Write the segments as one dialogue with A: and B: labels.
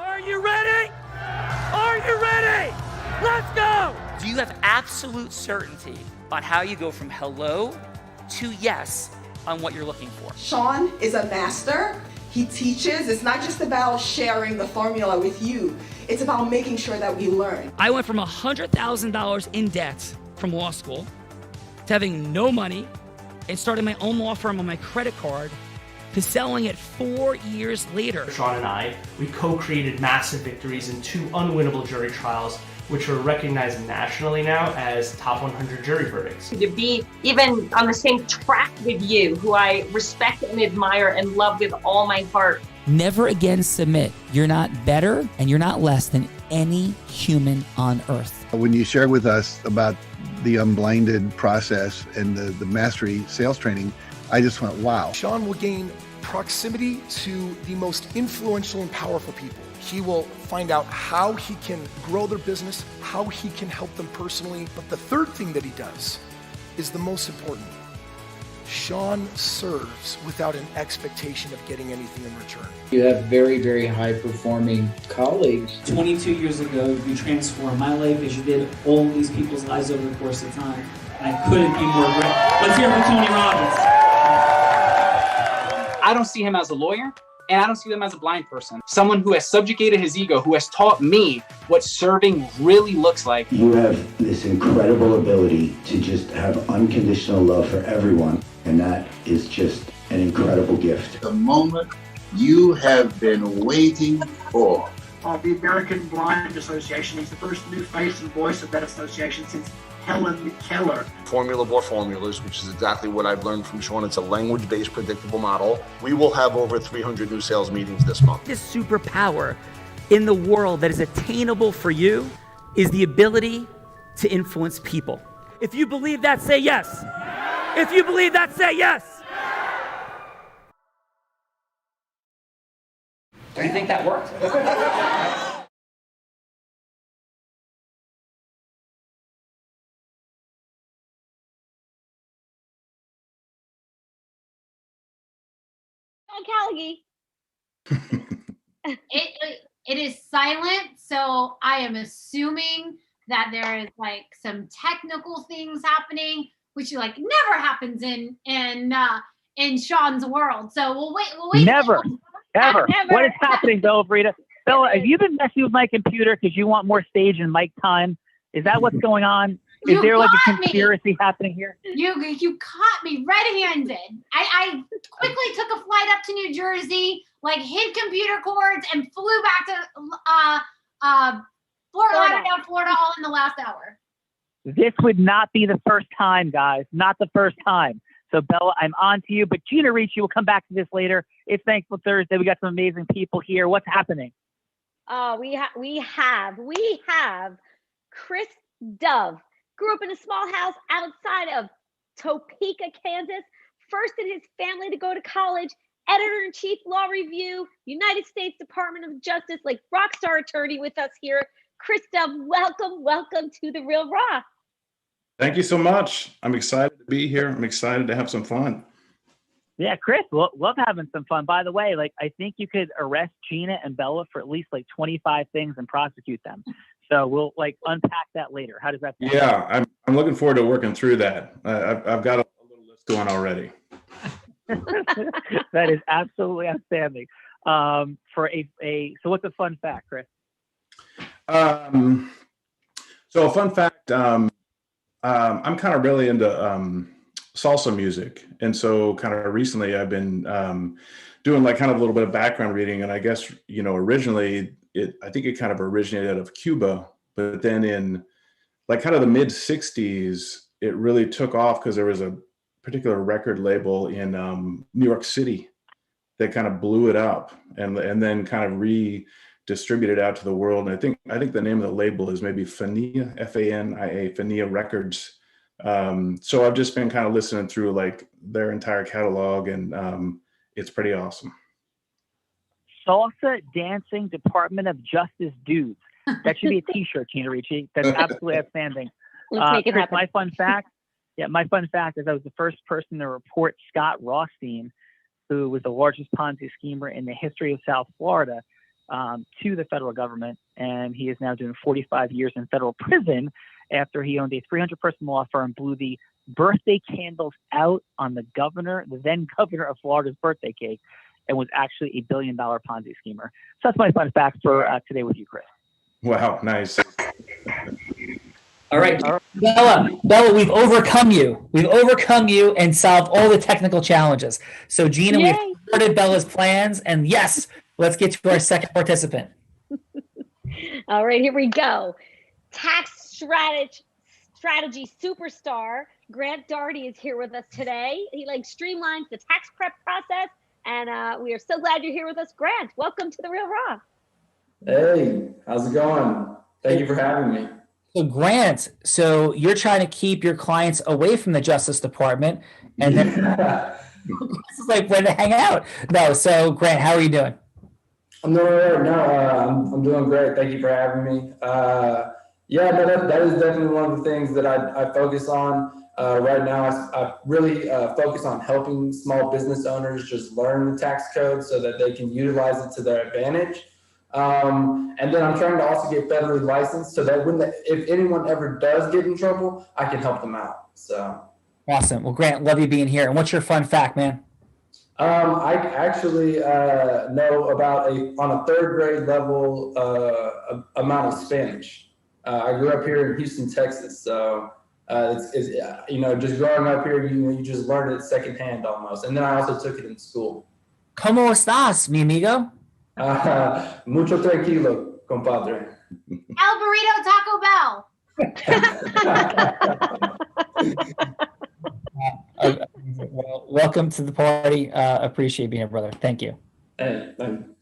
A: Are you ready? Are you ready? Let's go!
B: Do you have absolute certainty on how you go from hello to yes on what you're looking for?
C: Sean is a master. He teaches. It's not just about sharing the formula with you. It's about making sure that we learn.
A: I went from $100,000 in debt from law school to having no money and starting my own law firm on my credit card to selling it 4 years later.
D: Sean and I, we co-created massive victories in 2 unwinnable jury trials, which are recognized nationally now as top 100 jury verdicts.
E: To be even on the same track with you, who I respect and admire and love with all my heart.
B: Never again submit. You're not better and you're not less than any human on earth.
F: When you shared with us about the Unblinded process and the mastery sales training, I just went, wow.
G: Sean will gain proximity to the most influential and powerful people. He will find out how he can grow their business, how he can help them personally. But the third thing that he does is the most important. Sean serves without an expectation of getting anything in return.
H: You have very, very high-performing colleagues.
I: 22 years ago, you transformed my life as you did all these people's lives over the course of time. And I couldn't be more grateful. Let's hear it for Tony Robbins.
J: I don't see him as a lawyer, and I don't see him as a blind person. Someone who has subjugated his ego, who has taught me what serving really looks like.
K: You have this incredible ability to just have unconditional love for everyone, and that is just an incredible gift.
L: The moment you have been waiting for.
M: The American Blind Association is the first new face and voice of that association since Helen Keller.
N: Formula Board Formulas, which is exactly what I've learned from Sean. It's a language-based predictable model. We will have over 300 new sales meetings this month.
A: This superpower in the world that is attainable for you is the ability to influence people. If you believe that, say yes. If you believe that, say yes.
B: Do you think that worked?
O: Callaghy. It is silent, so I am assuming that there is like some technical things happening, which like never happens in Sean's world. So we'll wait.
P: Never, ever. What is happening, Bella Frida? Bella, have you been messing with my computer because you want more stage and mic time? Is that what's going on? Is there like a conspiracy happening here?
O: You caught me red-handed. I quickly took a flight up to New Jersey, like hid computer cords, and flew back to Fort Lauderdale, Florida, all in the last hour.
P: This would not be the first time, guys. Not the first time. So, Bella, I'm on to you. But Gina Ricci, we'll come back to this later. It's Thankful Thursday. We got some amazing people here. What's happening?
O: We have Chris Dove. Grew up in a small house outside of Topeka, Kansas. First in his family to go to college. Editor-in-chief, Law Review, United States Department of Justice, like rock star attorney with us here. Chris Dove, welcome to The Real Raw.
Q: Thank you so much. I'm excited to be here. I'm excited to have some fun.
P: Yeah, Chris, love having some fun. By the way, like I think you could arrest Gina and Bella for at least like 25 things and prosecute them. So we'll like unpack that later. How does that sound?
Q: Yeah, I'm looking forward to working through that. I've got a little list going already.
P: That is absolutely outstanding. So what's a fun fact, Chris?
Q: So a fun fact, I'm kind of really into salsa music. And so kind of recently I've been doing like kind of a little bit of background reading. And I guess, originally I think it kind of originated out of Cuba, but then in like kind of the mid 60s, it really took off because there was a particular record label in New York City that kind of blew it up and then kind of redistributed out to the world. And I think the name of the label is maybe Fania, F-A-N-I-A, Fania Records. So I've just been kind of listening through like their entire catalog, and it's pretty awesome.
P: Salsa Dancing Department of Justice dudes. That should be a T-shirt, Gina Ricci. That's absolutely outstanding.
O: Let's make it
P: Chris,
O: happen.
P: my fun fact is I was the first person to report Scott Rothstein, who was the largest Ponzi schemer in the history of South Florida. to the federal government, and he is now doing 45 years in federal prison after he owned a 300-person law firm, blew the birthday candles out on the then governor of Florida's birthday cake, and was actually a $1 billion Ponzi schemer. So that's my fun fact for today with you, Chris.
Q: Wow, nice.
B: All right, Bella, we've overcome you. We've overcome you and solved all the technical challenges. So Gina,
O: Yay.
B: we've started Bella's plans, and yes, let's get to our second participant.
O: All right, here we go. Tax strategy superstar Grant Daugherty is here with us today. He streamlines the tax prep process, and we are so glad you're here with us, Grant. Welcome to The Real Raw.
R: Hey, how's it going? Thank you for having me.
B: So Grant, you're trying to keep your clients away from the Justice Department, and then this is like when to hang out. No, so Grant, how are you doing?
R: I'm doing all right. No, I'm doing great. Thank you for having me. That is definitely one of the things that I focus on right now. I really focus on helping small business owners just learn the tax code so that they can utilize it to their advantage. And then I'm trying to also get federally licensed so that if anyone ever does get in trouble, I can help them out. So
B: awesome. Well, Grant, love you being here. And what's your fun fact, man?
R: I actually know about on a third grade level amount of Spanish. I grew up here in Houston, Texas, so it's just growing up here, you just learn it secondhand almost. And then I also took it in school.
B: ¿Cómo estás, mi amigo?
R: Mucho tranquilo, compadre.
S: El Burrito Taco Bell.
B: Well, welcome to the party. Appreciate being here, brother. Thank you.
R: Hey, thank you.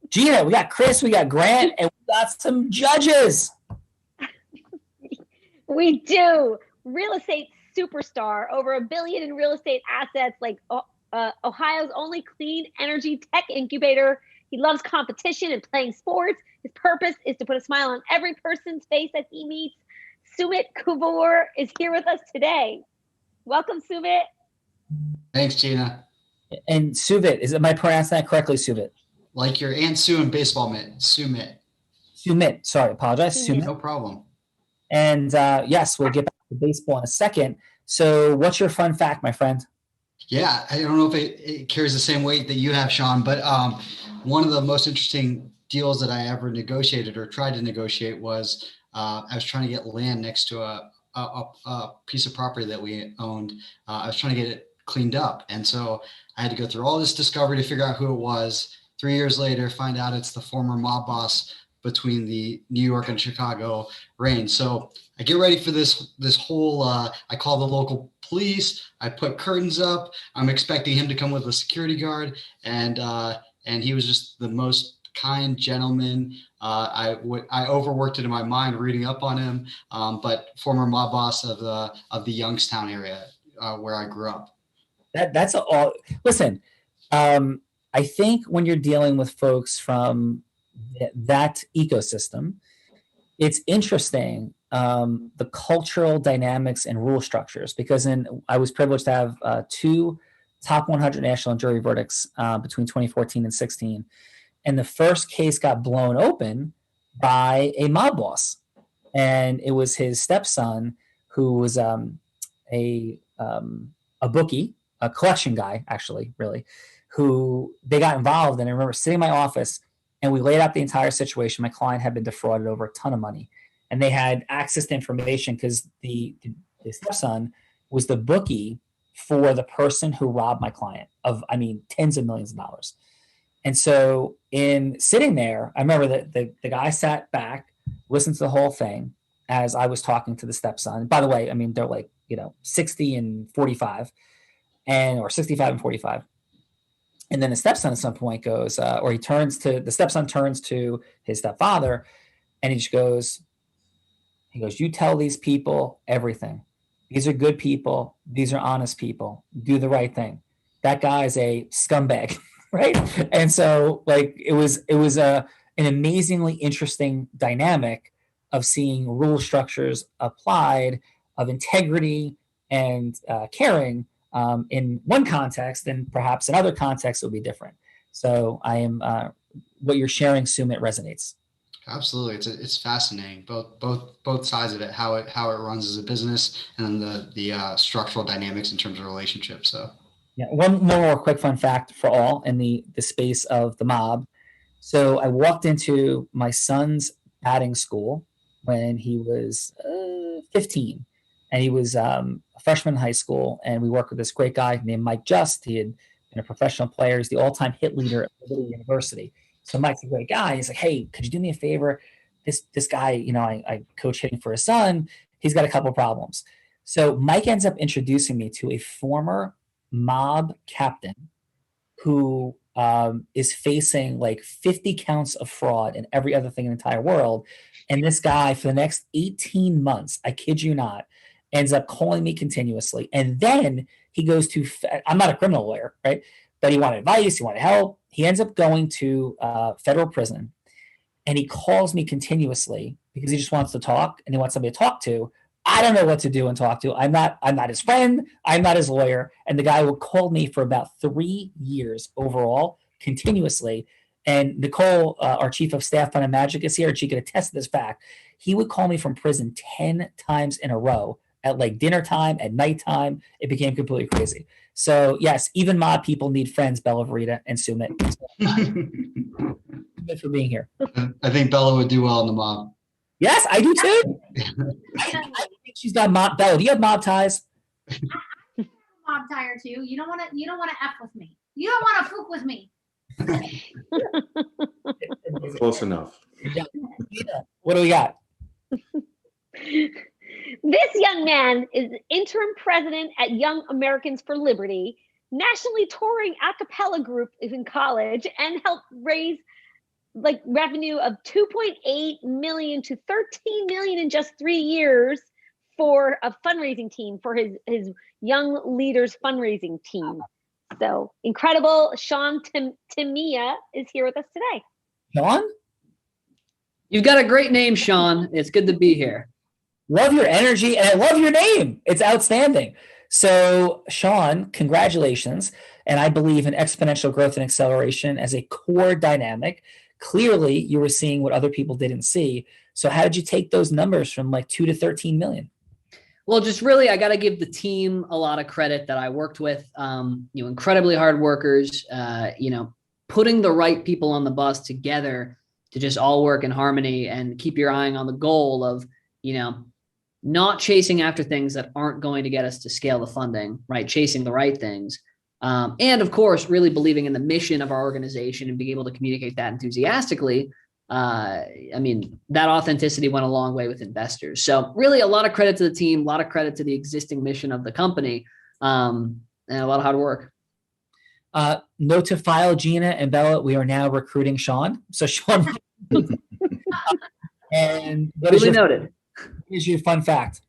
B: Gina, we got Chris, we got Grant, and we got some judges.
O: We do. Real estate superstar, over $1 billion in real estate assets, Ohio's only clean energy tech incubator. He loves competition and playing sports. His purpose is to put a smile on every person's face that he meets. Sumit Kuvor is here with us today. Welcome, Sumit.
T: Thanks, Gina.
B: And Sumit, am I pronouncing that correctly, Sumit?
T: Like your Aunt Sue in baseball mitt, Sumit.
B: Sumit, sorry, apologize. Sumit.
T: No problem.
B: And yes, we'll get back to baseball in a second. So what's your fun fact, my friend?
T: Yeah, I don't know if it carries the same weight that you have, Sean, but one of the most interesting deals that I ever negotiated or tried to negotiate was I was trying to get land next to a piece of property that we owned. I was trying to get it cleaned up. And so I had to go through all this discovery to figure out who it was. 3 years later, find out it's the former mob boss between the New York and Chicago reign. So I get ready for this whole, I call the local police, I put curtains up, I'm expecting him to come with a security guard, and he was just the most kind gentleman. I overworked it in my mind reading up on him, but former mob boss of the Youngstown area where I grew up.
B: That's all. Listen, I think when you're dealing with folks from that ecosystem, it's interesting the cultural dynamics and rule structures, because I was privileged to have 2 top 100 national jury verdicts between 2014 and 16. And the first case got blown open by a mob boss. And it was his stepson, who was a bookie, a collection guy, actually, really, who they got involved. And I remember sitting in my office and we laid out the entire situation. My client had been defrauded over a ton of money. And they had access to information because the stepson was the bookie for the person who robbed my client of, tens of millions of dollars. And so in sitting there, I remember that the guy sat back, listened to the whole thing as I was talking to the stepson. By the way, they're like, 60 and 45 or 65 and 45. And then the stepson at some point goes, the stepson turns to his stepfather and he goes, you tell these people everything. These are good people. These are honest people. Do the right thing. That guy is a scumbag, right? And so it was an amazingly interesting dynamic of seeing rule structures applied of integrity and caring in one context, and perhaps in other contexts it will be different. So I am what you're sharing, Sumit, resonates.
T: Absolutely, it's fascinating. Both sides of it, how it runs as a business, and then the structural dynamics in terms of relationships. So
B: yeah, one more quick fun fact for all in the space of the mob. So I walked into my son's batting school when he was 15, and he was a freshman in high school, and we worked with this great guy named Mike Just. He had been a professional player. He's the all-time hit leader at Liberty University. So Mike's a great guy. He's like, hey, could you do me a favor? This guy, I coach hitting for his son. He's got a couple of problems. So Mike ends up introducing me to a former mob captain who is facing like 50 counts of fraud and every other thing in the entire world. And this guy, for the next 18 months, I kid you not, ends up calling me continuously. And then he goes to, I'm not a criminal lawyer, right? But he wanted advice, he wanted help. He ends up going to federal prison, and he calls me continuously because he just wants to talk and he wants somebody to talk to. I don't know what to do and talk to. I'm not his friend. I'm not his lawyer. And the guy would call me for about 3 years overall, continuously. And Nicole, our chief of staff, Fun and Magic, is here, and she could attest to this fact. He would call me from prison 10 times in a row at like dinner time, at nighttime. It became completely crazy. So yes, even mob people need friends, Bella Verita and Sumit. Good for being here.
T: I think Bella would do well in the mob.
B: Yes, I do too. I think she's got mob. Bella, do you have mob ties?
S: Mob tie or two. You don't want to F with me. You don't want to fook with me.
Q: Close enough.
B: Yeah. What do we got?
O: This young man is interim president at Young Americans for Liberty, nationally touring a cappella group in college, and helped raise like revenue of 2.8 million to 13 million in just 3 years for a fundraising team for his young leaders fundraising team. So incredible. Sean Timia is here with us today.
B: Sean?
U: You've got a great name, Sean. It's good to be here.
B: Love your energy, and I love your name. It's outstanding. So, Sean, congratulations. And I believe in exponential growth and acceleration as a core dynamic. Clearly, you were seeing what other people didn't see. So how did you take those numbers from like 2 to 13 million?
U: Well, just really, I got to give the team a lot of credit that I worked with, incredibly hard workers, putting the right people on the bus together to just all work in harmony and keep your eye on the goal of, not chasing after things that aren't going to get us to scale the funding, right? Chasing the right things. And of course, really believing in the mission of our organization and being able to communicate that enthusiastically. That authenticity went a long way with investors. So really a lot of credit to the team, a lot of credit to the existing mission of the company, and a lot of hard work.
B: Note to file, Gina and Bella, we are now recruiting Sean. So Sean, and what is
U: noted?
B: Is your fun fact?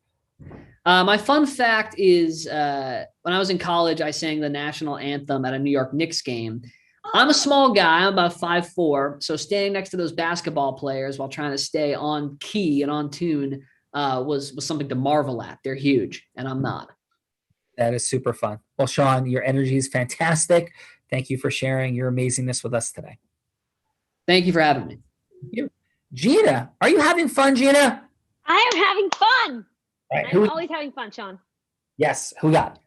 U: My fun fact is when I was in college, I sang the national anthem at a New York Knicks game. I'm a small guy. I'm about 5'4". So standing next to those basketball players while trying to stay on key and on tune was something to marvel at. They're huge, and I'm not.
B: That is super fun. Well, Sean, your energy is fantastic. Thank you for sharing your amazingness with us today.
U: Thank you for having me.
B: Thank you. Gina, are you having fun, Gina?
O: I am having fun.
B: All right,
O: I'm always having fun, Sean.
B: Yes. Who got?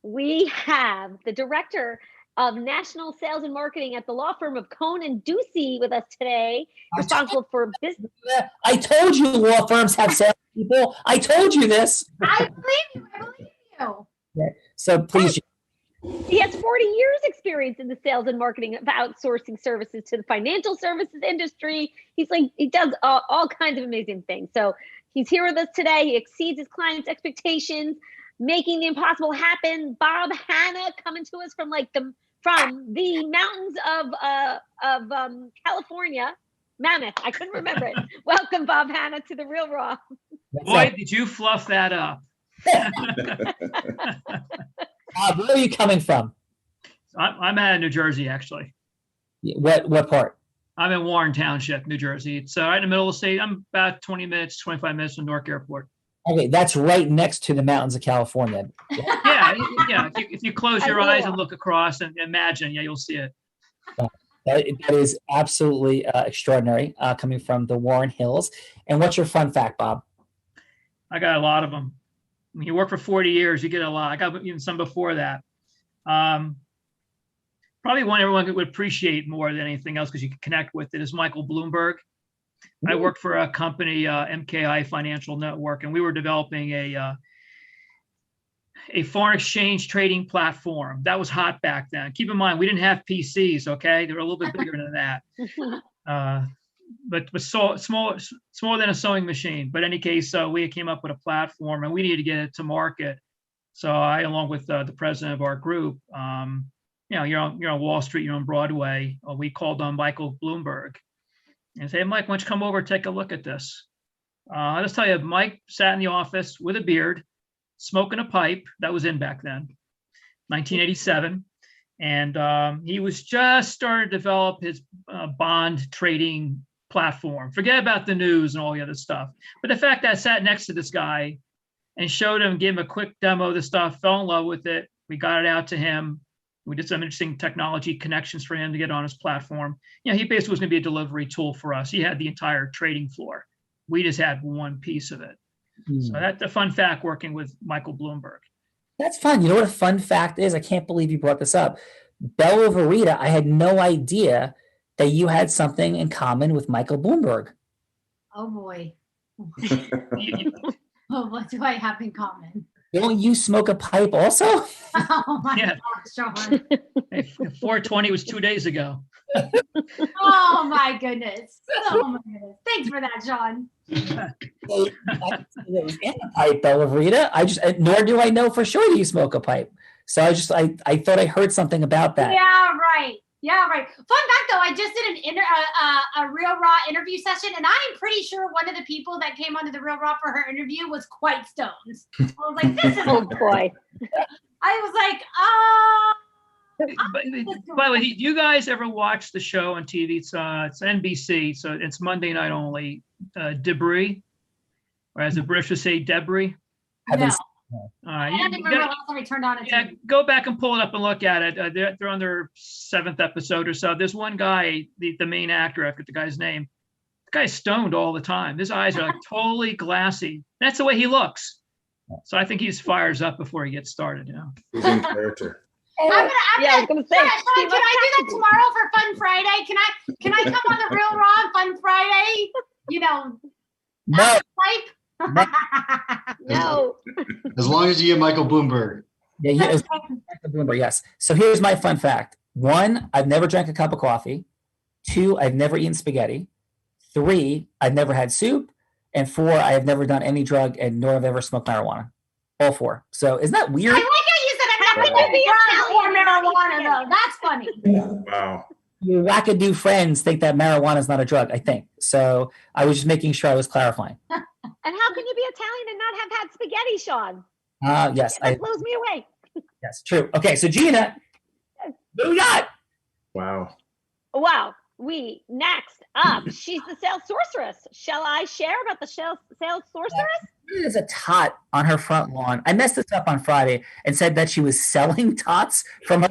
O: We have the director of national sales and marketing at the law firm of Cohn and Ducey with us today, responsible for business.
B: I told you law firms have sales people. I told you this.
S: I believe you.
B: Yeah. So please.
O: He has 40 years experience in the sales and marketing of outsourcing services to the financial services industry. He does all kinds of amazing things. So he's here with us today. He exceeds his clients' expectations, making the impossible happen. Bob Hanna coming to us from the mountains of California. Mammoth. I couldn't remember it. Welcome, Bob Hanna, to the Real Raw.
V: Boy, did you fluff that up.
B: Where are you coming from?
V: I'm out of New Jersey, actually.
B: What part?
V: I'm in Warren Township, New Jersey. It's right in the middle of the state. I'm about 25 minutes from Newark Airport.
B: Okay, that's right next to the mountains of California.
V: Yeah. If you close your eyes and look across and imagine, you'll see it.
B: That is absolutely extraordinary coming from the Warren Hills. And what's your fun fact, Bob?
V: I got a lot of them. When you work for 40 years, you get a lot. I got even some before that. Probably one everyone would appreciate more than anything else because you can connect with it is Michael Bloomberg. I worked for a company, MKI Financial Network, and we were developing a foreign exchange trading platform. That was hot back then. Keep in mind, we didn't have PCs, okay? They were a little bit bigger than that. But smaller than a sewing machine. But in any case, we came up with a platform and we needed to get it to market. So I, along with the president of our group, you're on Wall Street, you're on Broadway. We called on Michael Bloomberg and said, hey, Mike, why don't you come over and take a look at this? I'll just tell you, Mike sat in the office with a beard, smoking a pipe. That was in back then, 1987. And he was just starting to develop his bond trading platform. Forget about the news and all the other stuff. But the fact that I sat next to this guy and showed him, gave him a quick demo of the stuff, fell in love with it. We got it out to him. We did some interesting technology connections for him to get on his platform. He basically was going to be a delivery tool for us. He had the entire trading floor. We just had one piece of it. So that's a fun fact working with Michael Bloomberg.
B: That's fun. You know what a fun fact is? I can't believe you brought this up. Bella Verita, I had no idea that you had something in common with Michael Bloomberg.
S: Oh boy. Oh, what do I have in common?
B: Don't you smoke a pipe also?
S: Oh my gosh, Sean.
V: 420 was 2 days ago.
S: Oh my goodness. Oh my goodness. Thanks for that, Sean.
B: It was in a pipe, Bella Verita. Nor do I know for sure you smoke a pipe. So I thought I heard something about that.
S: Yeah, right. Yeah, right. Fun fact though, I just did a Real Raw interview session, and I'm pretty sure one of the people that came onto the Real Raw for her interview was quite stoned. I was like, this is
O: oh boy.
S: I was like,
V: by the way, do you guys ever watch the show on TV? It's NBC, so it's Monday night only. Debris, or as the British would say, debris.
S: No. I don't remember last time I turned on it.
V: Yeah, go back and pull it up and look at it. They're on their 7th episode or so. There's one guy, the main actor, I forget the guy's name. The guy's stoned all the time. His eyes are like totally glassy. That's the way he looks. So I think he fires up before he gets started.
Q: He's in character.
S: I was gonna say, can I do that tomorrow for Fun Friday? Can I come on the Real Raw on Fun Friday?
B: No.
O: No.
T: As long as you get Michael Bloomberg.
B: Yeah, Michael Bloomberg, yes. So here's my fun fact. 1, I've never drank a cup of coffee. 2, I've never eaten spaghetti. 3, I've never had soup. And 4, I have never done any drug and nor have ever smoked marijuana. All 4. So isn't that weird?
S: I like how you said I'm not going to be Italian or marijuana though. That's funny.
Q: Wow.
B: Your wackadoo friends think that marijuana is not a drug, I think. So I was just making sure I was clarifying.
O: And how can you be Italian and not have had spaghetti, Sean?
B: Yes.
O: That blows me away.
B: Yes, true. Okay, so Gina, what do we got?
Q: Wow.
O: Wow. Next up, she's the sales sorceress. Shall I share about the sales sorceress?
B: There's a tot on her front lawn. I messed this up on Friday and said that she was selling tots from her.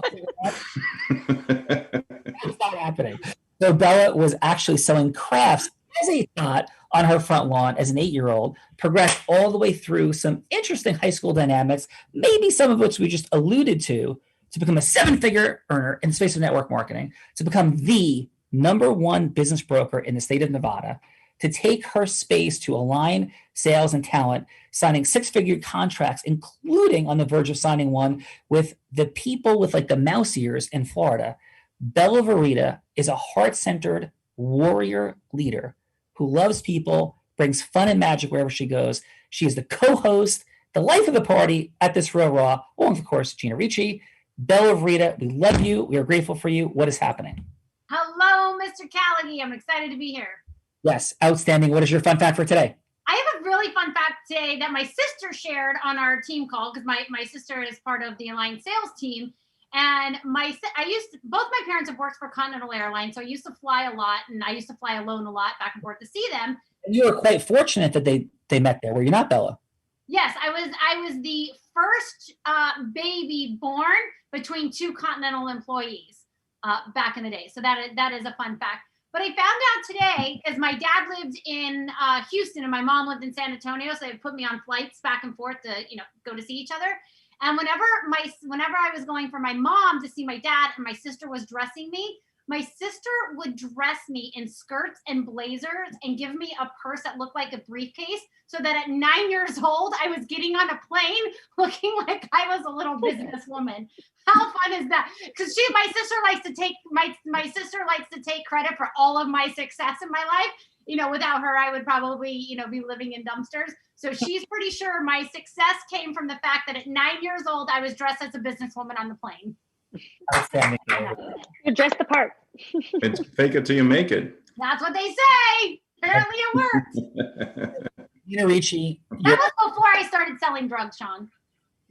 B: That's not happening. So Bella was actually selling crafts as a tot on her front lawn as an 8-year-old, progressed all the way through some interesting high school dynamics, maybe some of which we just alluded to become a 7-figure earner in the space of network marketing, to become the #1 business broker in the state of Nevada, to take her space to align sales and talent, signing 6-figure contracts, including on the verge of signing one with the people with like the mouse ears in Florida. Bella Verita is a heart-centered warrior leader who loves people, brings fun and magic wherever she goes. She is the co-host, the life of the party at this Real Raw, along with, of course, Gina Ricci. Bella Verita, we love you. We are grateful for you. What is happening?
S: Hello, Mr. Callaghan. I'm excited to be here.
B: Yes, outstanding. What is your fun fact for today?
S: I have a really fun fact today that my sister shared on our team call, because my sister is part of the Alliance sales team. And both my parents have worked for Continental Airlines, so I used to fly a lot, and I used to fly alone a lot back and forth to see them.
B: And you were quite fortunate that they met there, were you not, Bella?
S: Yes, I was the first baby born between 2 Continental employees. back in the day. So that is a fun fact. But I found out today, because my dad lived in Houston and my mom lived in San Antonio, so they put me on flights back and forth to, go to see each other. And whenever I was going for my mom to see my dad and my sister was dressing me, my sister would dress me in skirts and blazers and give me a purse that looked like a briefcase, so that at 9 years old, I was getting on a plane looking like I was a little businesswoman. How fun is that? Because my sister likes to take credit for all of my success in my life. Without her, I would probably, be living in dumpsters. So she's pretty sure my success came from the fact that at 9 years old, I was dressed as a businesswoman on the plane.
B: Outstanding.
O: You dressed the part.
Q: It's fake it till you make it.
S: That's what they say. Apparently it worked.
B: Ricci.
S: That was before I started selling drugs, Sean.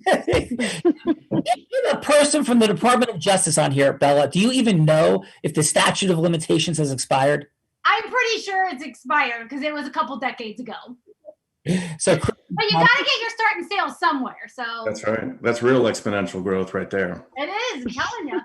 B: You're a person from the Department of Justice on here, Bella. Do you even know if the statute of limitations has expired?
S: I'm pretty sure it's expired because it was a couple decades ago.
B: So,
S: but you got to get your start in sales somewhere. So
Q: that's right. That's real exponential growth right there.
S: It is. I'm telling you.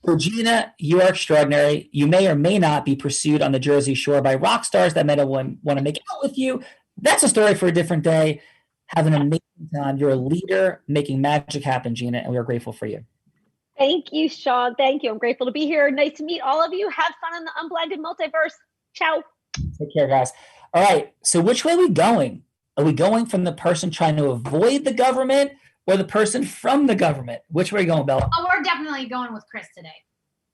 B: Regina, you are extraordinary. You may or may not be pursued on the Jersey Shore by rock stars that might want to make out with you. That's a story for a different day. Have an amazing time. You're a leader making magic happen, Gina, and we are grateful for you.
O: Thank you, Sean. Thank you. I'm grateful to be here. Nice to meet all of you. Have fun in the Unblinded multiverse. Ciao.
B: Take care, guys. All right. So which way are we going? Are we going from the person trying to avoid the government or the person from the government? Which way are you going, Bella?
S: Oh, we're definitely going with Chris today.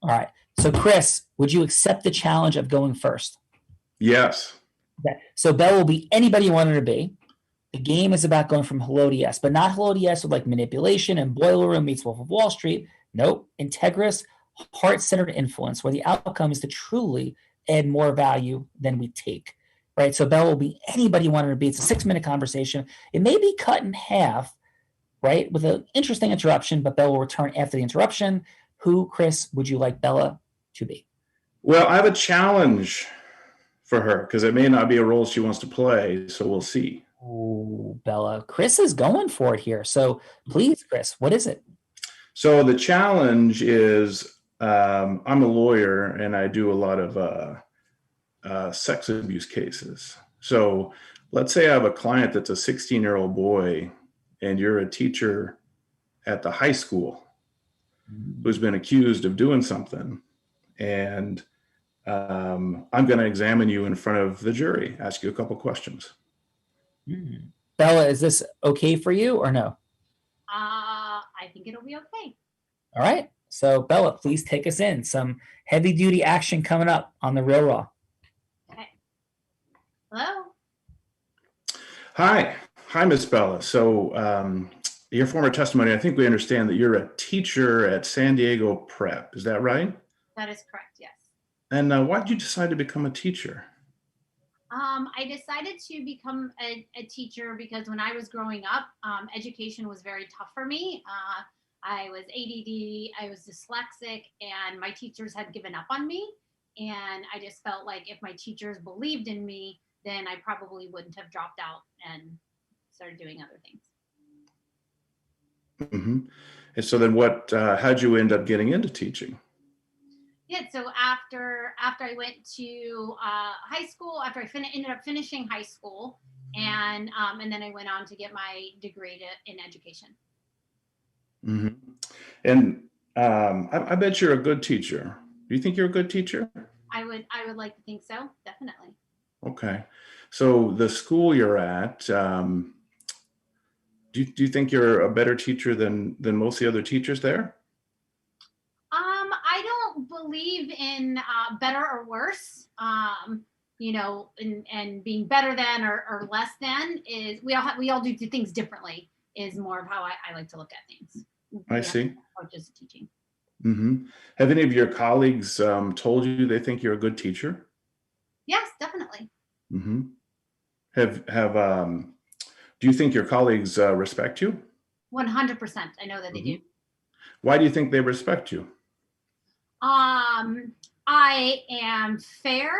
B: All right. So Chris, would you accept the challenge of going first?
Q: Yes.
B: Okay. So Bella will be anybody you want her to be. The game is about going from hello to yes, but not hello to yes with like manipulation and Boiler Room meets Wolf of Wall Street. Nope. Integrous, heart-centered influence where the outcome is to truly add more value than we take. Right. So Bella will be anybody you want her to be. It's a 6-minute conversation. It may be cut in half, right, with an interesting interruption, but Bella will return after the interruption. Who, Chris, would you like Bella to be?
Q: Well, I have a challenge for her because it may not be a role she wants to play. So we'll see.
B: Oh, Bella. Chris is going for it here. So please, Chris, what is it?
Q: So the challenge is I'm a lawyer and I do a lot of sex abuse cases. So let's say I have a client that's a 16-year-old boy and you're a teacher at the high school who's been accused of doing something. And I'm going to examine you in front of the jury, ask you a couple questions.
B: Bella, is this okay for you or no?
S: I think it'll be okay.
B: All right. So Bella, please take us in. Some heavy duty action coming up on the Real Raw.
S: Okay. Hello.
Q: Hi, Miss Bella. So your former testimony, I think we understand that you're a teacher at San Diego Prep. Is that right?
S: That is correct. Yes.
Q: And why did you decide to become a teacher?
S: I decided to become a teacher because when I was growing up, education was very tough for me. I was ADD, I was dyslexic, and my teachers had given up on me. And I just felt like if my teachers believed in me, then I probably wouldn't have dropped out and started doing other things.
Q: Mm-hmm. And so then how'd you end up getting into teaching?
S: Yeah, so after I went to high school, after I ended up finishing high school, and then I went on to get my degree in education.
Q: Mm-hmm. And I bet you're a good teacher. Do you think you're a good teacher?
S: I would like to think so, definitely.
Q: Okay. So the school you're at, do you think you're a better teacher than most of the other teachers there?
S: I don't believe in better or worse. And being better than or less than is we all do things differently is more of how I like to look at things.
Q: I see.
S: Approaches to teaching.
Q: Mm-hmm. Have any of your colleagues told you they think you're a good teacher?
S: Yes, definitely.
Q: Mm-hmm. Do you think your colleagues respect you?
S: 100%. I know that they do.
Q: Why do you think they respect you?
S: I am fair.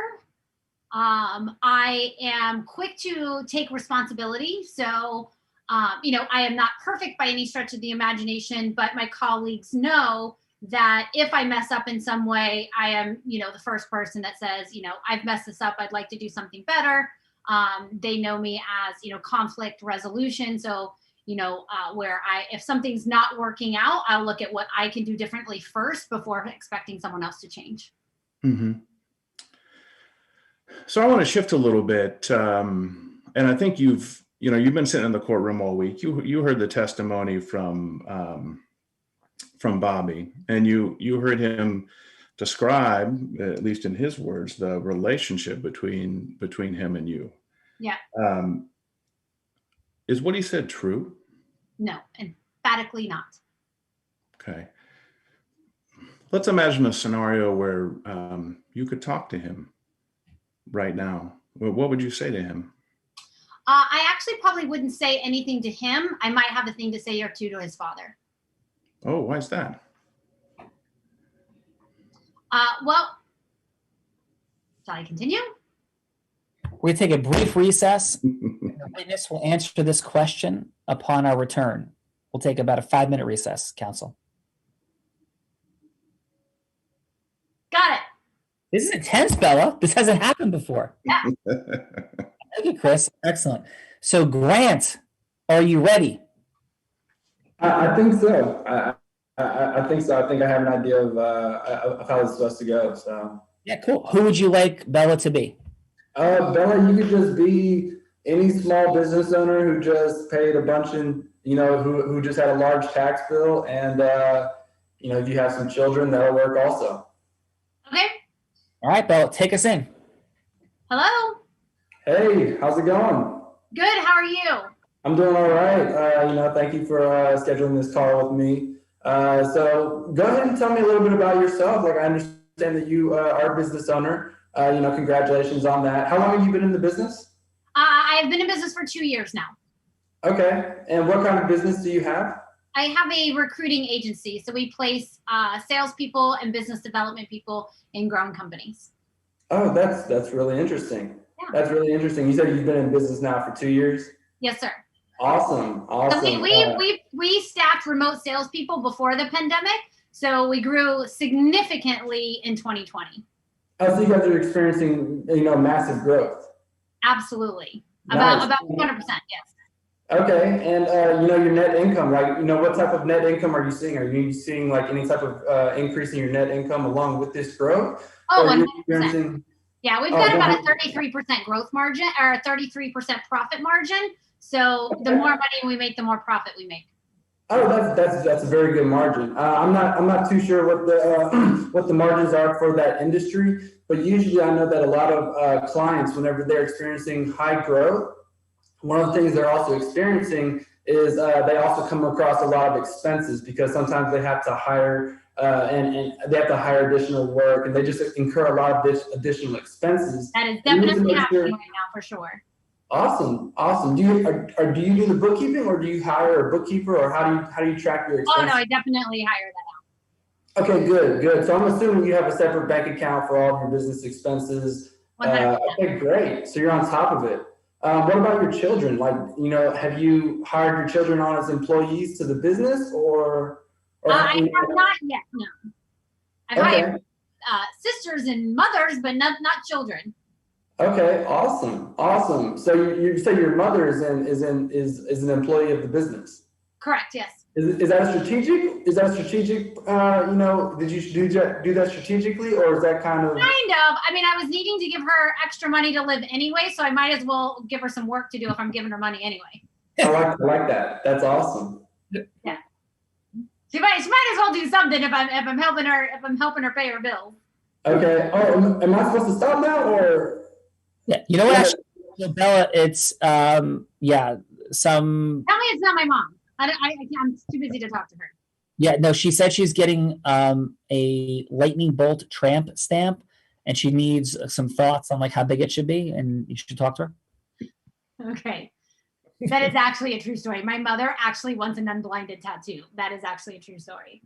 S: I am quick to take responsibility. So, I am not perfect by any stretch of the imagination, but my colleagues know that if I mess up in some way, I am, the first person that says, I've messed this up. I'd like to do something better. They know me as, conflict resolution. So, where if something's not working out, I'll look at what I can do differently first before expecting someone else to change.
Q: Mm-hmm. So I want to shift a little bit. And I think you've been sitting in the courtroom all week. You heard the testimony from Bobby, and you heard him describe, at least in his words, the relationship between him and you.
S: Yeah.
Q: Is what he said true?
S: No, emphatically not.
Q: Okay. Let's imagine a scenario where you could talk to him right now. What would you say to him?
S: I actually probably wouldn't say anything to him. I might have a thing to say or two to his father.
Q: Oh, why is that?
S: Well, shall I continue?
B: We're going to take a brief recess. The witness will answer this question upon our return. We'll take about a 5-minute recess, counsel.
S: Got it.
B: This is intense, Bella. This hasn't happened before.
S: Yeah.
B: Thank you, Chris. Excellent. So, Grant, are you ready?
R: I think so. I think so. I think I have an idea of how it's supposed to go. So
B: yeah, cool. Who would you like Bella to be?
R: Bella, you could just be any small business owner who just paid a bunch in, who just had a large tax bill, and if you have some children, that'll work also.
S: Okay.
B: All right, Bella, take us in.
S: Hello.
R: Hey, how's it going?
S: Good. How are you?
R: I'm doing all right. Thank you for scheduling this call with me. So go ahead and tell me a little bit about yourself. Like, I understand that you are a business owner. Congratulations on that. How long have you been in the business?
S: I have been in business for 2 years now.
R: Okay. And what kind of business do you have?
S: I have a recruiting agency. So we place salespeople and business development people in growing companies.
R: Oh, that's really interesting.
S: Yeah.
R: That's really interesting. You said you've been in business now for 2 years?
S: Yes, sir.
R: Awesome.
S: So we staffed remote salespeople before the pandemic. So we grew significantly in 2020.
R: Oh, so you guys are experiencing, massive growth.
S: Absolutely.
R: Nice.
S: About 100%, yes.
R: Okay. And, your net income, what type of net income are you seeing? Are you seeing any type of increase in your net income along with this growth?
S: Oh, 100%. Yeah, we've got about a 33% growth margin or a 33% profit margin. So the more money we make, the more profit we make.
R: Oh, that's a very good margin. I'm not too sure what the margins are for that industry, but usually I know that a lot of clients, whenever they're experiencing high growth, one of the things they're also experiencing is they also come across a lot of expenses because sometimes they have to hire and they have to hire additional work, and they just incur a lot of additional expenses.
S: That is definitely happening right now for sure.
R: Awesome. Do you do the bookkeeping, or do you hire a bookkeeper, or how do you track your expenses?
S: Oh no, I definitely hire that out.
R: Okay, good. So I'm assuming you have a separate bank account for all of your business expenses. Okay, great. So you're on top of it. What about your children? Have you hired your children on as employees to the business, or
S: I have not yet. No, I've hired sisters and mothers, but not children.
R: Okay, awesome. So you say your mother is an employee of the business?
S: Correct. Yes.
R: Is that strategic? Did you do that strategically, or is that kind of?
S: Kind of. I mean, I was needing to give her extra money to live anyway, so I might as well give her some work to do if I'm giving her money anyway.
R: I like that. That's awesome.
S: Yeah. She might as well do something if I'm helping her pay her bills.
R: Okay. Oh, am I supposed to stop now, or?
B: Yeah. You know what? Actually, Bella, it's some.
S: Tell me it's not my mom. I'm too busy to talk to her.
B: Yeah, no, she said she's getting a lightning bolt tramp stamp, and she needs some thoughts on how big it should be, and you should talk to her.
S: Okay. That is actually a true story. My mother actually wants an unblinded tattoo. That is actually a true story.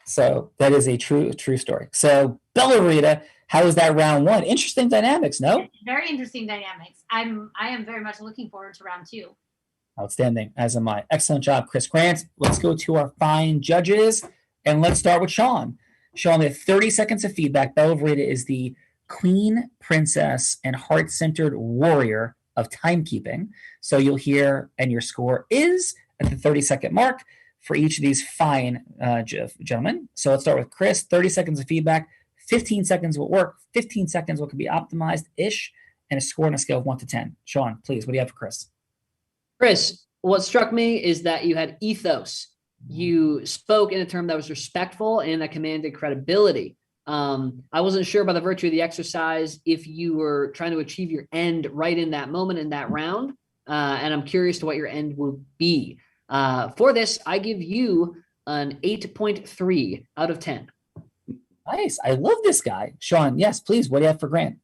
B: So that is a true story. So Bella Rita, how was that round one? Interesting dynamics, no?
S: Very interesting dynamics. I am very much looking forward to round two.
B: Outstanding, as am I. Excellent job, Chris Grant. Let's go to our fine judges. And let's start with Sean. Sean, we have 30 seconds of feedback. Bella Verita is the queen, princess, and heart-centered warrior of timekeeping. So you'll hear, and your score is at the 30-second mark for each of these fine gentlemen. So let's start with Chris. 30 seconds of feedback. 15 seconds will work. 15 seconds what could be optimized-ish, and a score on a scale of 1 to 10. Sean, please, what do you have for Chris?
U: Chris, what struck me is that you had ethos. You spoke in a term that was respectful and that commanded credibility. I wasn't sure by the virtue of the exercise if you were trying to achieve your end right in that moment in that round, and I'm curious to what your end will be. For this, I give you an 8.3 out of 10.
B: Nice. I love this guy. Sean, yes, please. What do you have for Grant?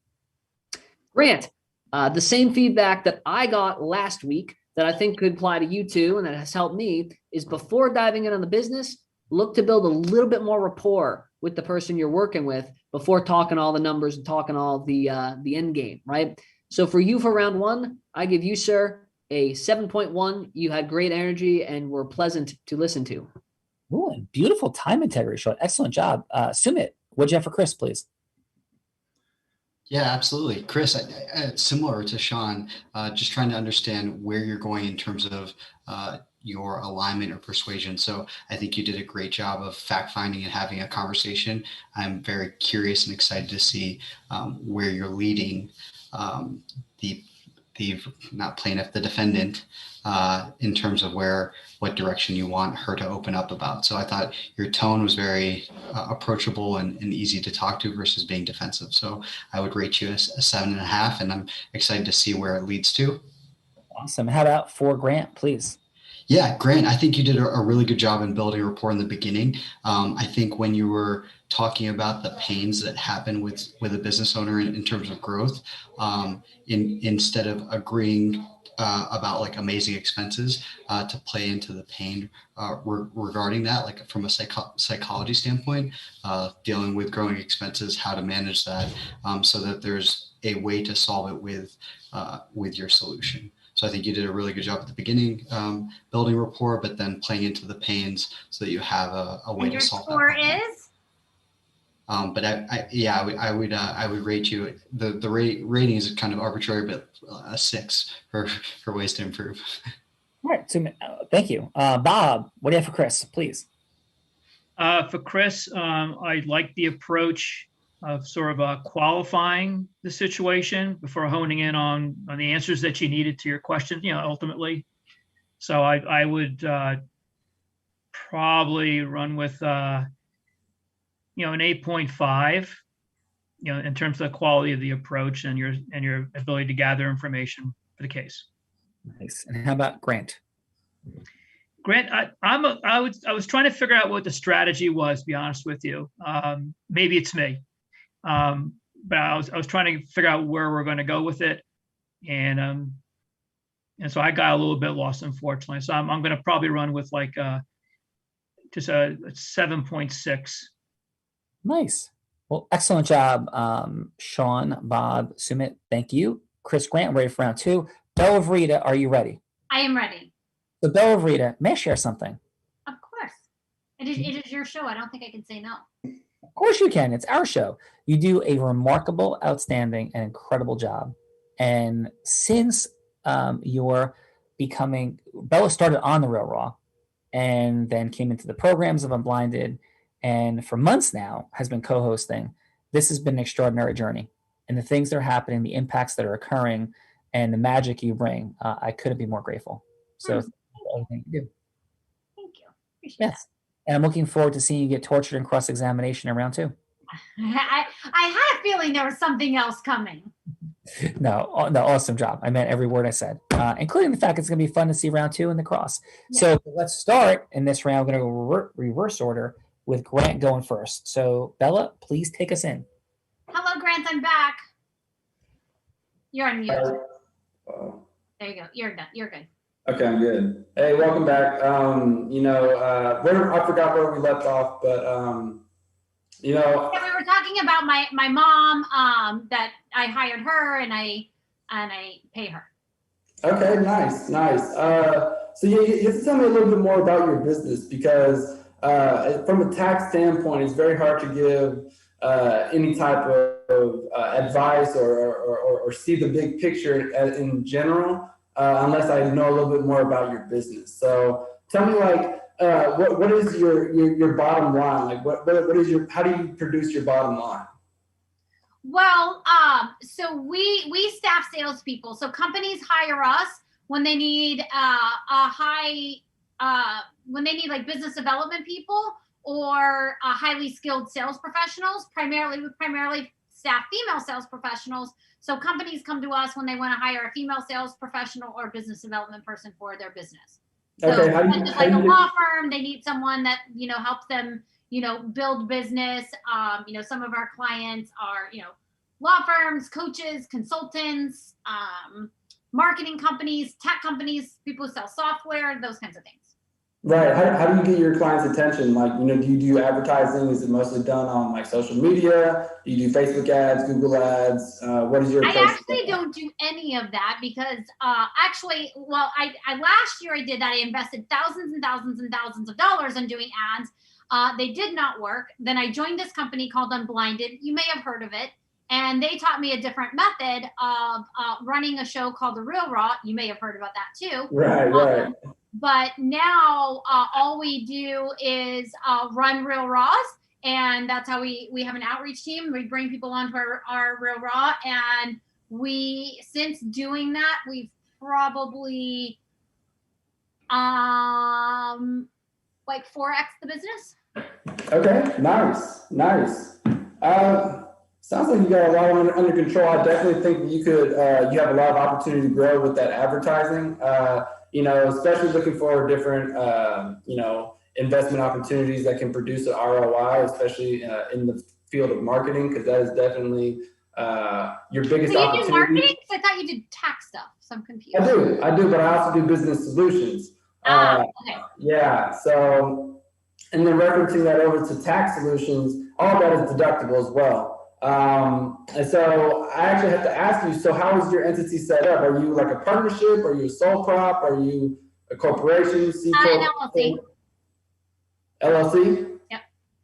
U: Grant, the same feedback that I got last week that I think could apply to you too, and that has helped me, is before diving in on the business, look to build a little bit more rapport with the person you're working with before talking all the numbers and talking all the end game, right? So for you for round one, I give you, sir, a 7.1. You had great energy and were pleasant to listen to.
B: Ooh, and beautiful time integrity, Sean. Excellent job. Sumit, what'd you have for Chris, please?
T: Yeah, absolutely. Chris, similar to Sean, just trying to understand where you're going in terms of your alignment or persuasion. So I think you did a great job of fact finding and having a conversation. I'm very curious and excited to see where you're leading the not plaintiff, the defendant, in terms of what direction you want her to open up about. So I thought your tone was very approachable and easy to talk to versus being defensive. So I would rate you a 7.5, and I'm excited to see where it leads to.
B: Awesome. How about for Grant, please?
T: Yeah, Grant, I think you did a really good job in building rapport in the beginning. I think when you were talking about the pains that happen with a business owner in terms of growth, instead of agreeing about like amazing expenses, to play into the pain regarding that, like from a psychology standpoint, dealing with growing expenses, how to manage that, so that there's a way to solve it with your solution. So I think you did a really good job at the beginning, building rapport, but then playing into the pains so that you have a way to solve that problem.
S: And your score is?
T: But I would rate you. The rating is kind of arbitrary, but a 6 for ways to improve.
B: All right. So thank you, Bob. What do you have for Chris, please?
V: For Chris, I like the approach of sort of qualifying the situation before honing in on the answers that you needed to your questions, ultimately. So I would probably run with, an 8.5, in terms of the quality of the approach and your ability to gather information for the case.
B: Nice. And how about Grant?
V: Grant, I was trying to figure out what the strategy was, to be honest with you. Maybe it's me. But I was trying to figure out where we're going to go with it, and so I got a little bit lost, unfortunately. So I'm going to probably run with like just a 7.6.
B: Nice. Well, excellent job, Sean, Bob, Sumit. Thank you, Chris. Grant, ready for round two. Bella Verita, are you ready?
S: I am ready.
B: So Bella Verita, may I share something?
S: Of course. It is your show. I don't think I can say no.
B: Of course you can. It's our show. You do a remarkable, outstanding, and incredible job. And since you're becoming, Bella started on The Real Raw and then came into the programs of Unblinded, and for months now has been co-hosting. This has been an extraordinary journey. And the things that are happening, the impacts that are occurring, and the magic you bring, I couldn't be more grateful. So thank you for everything you do.
S: Thank you. Appreciate
B: Yes. And I'm looking forward to seeing you get tortured in cross-examination in round two.
S: I had a feeling there was something else coming.
B: No, awesome job. I meant every word I said, including the fact it's going to be fun to see round two in the cross. Yeah. So let's start in this round. We're going to go reverse order with Grant going first. So Bella, please take us in.
S: Hello, Grant. I'm back. You're on mute. There you go. You're done. You're good.
R: Okay, I'm good. Hey, welcome back. I forgot where we left off, but
S: yeah, we were talking about my mom, that I hired her and I pay her.
R: Okay, nice. So you have to tell me a little bit more about your business, because from a tax standpoint, it's very hard to give any type of advice or see the big picture in general unless I know a little bit more about your business. So tell me, like, what is your bottom line? Like, what is your, how do you produce your bottom line?
S: Well, so we staff salespeople. So companies hire us when they need when they need like business development people or highly skilled sales professionals. Primarily staff female sales professionals. So companies come to us when they want to hire a female sales professional or business development person for their business. So
R: Okay,
S: like a law firm, they need someone that, you know, helps them, you know, build business. You know, some of our clients are, you know, law firms, coaches, consultants, marketing companies, tech companies, people who sell software, those kinds of things.
R: Right. How do you get your clients' attention? Like, you know, do you do advertising? Is it mostly done on like social media? Do you do Facebook ads, Google ads? What is your approach?
S: I actually don't do any of that because actually, well, I last year I did that. I invested thousands and thousands and thousands of dollars in doing ads. They did not work. Then I joined this company called Unblinded. You may have heard of it. And they taught me a different method of running a show called The Real Raw. You may have heard about that too.
R: Right.
S: But now all we do is run Real Raws. And that's how we have an outreach team. We bring people onto our Real Raw. And since doing that, we've probably like 4x the business.
R: Okay, nice. Sounds like you got a lot under control. I definitely think that you could, you have a lot of opportunity to grow with that advertising, you know, especially looking for different, you know, investment opportunities that can produce an ROI, especially in the field of marketing, because that is definitely your biggest opportunity.
S: You do marketing? I thought you did tax stuff, so I'm confused.
R: I do, but I also do business solutions.
S: Okay.
R: Yeah, so, and then referencing that over to tax solutions, all that is deductible as well. And so I actually have to ask you, so how is your entity set up? Are you like a partnership? Are you a sole prop? Are you a corporation?
S: An LLC.
R: LLC?
S: Yep.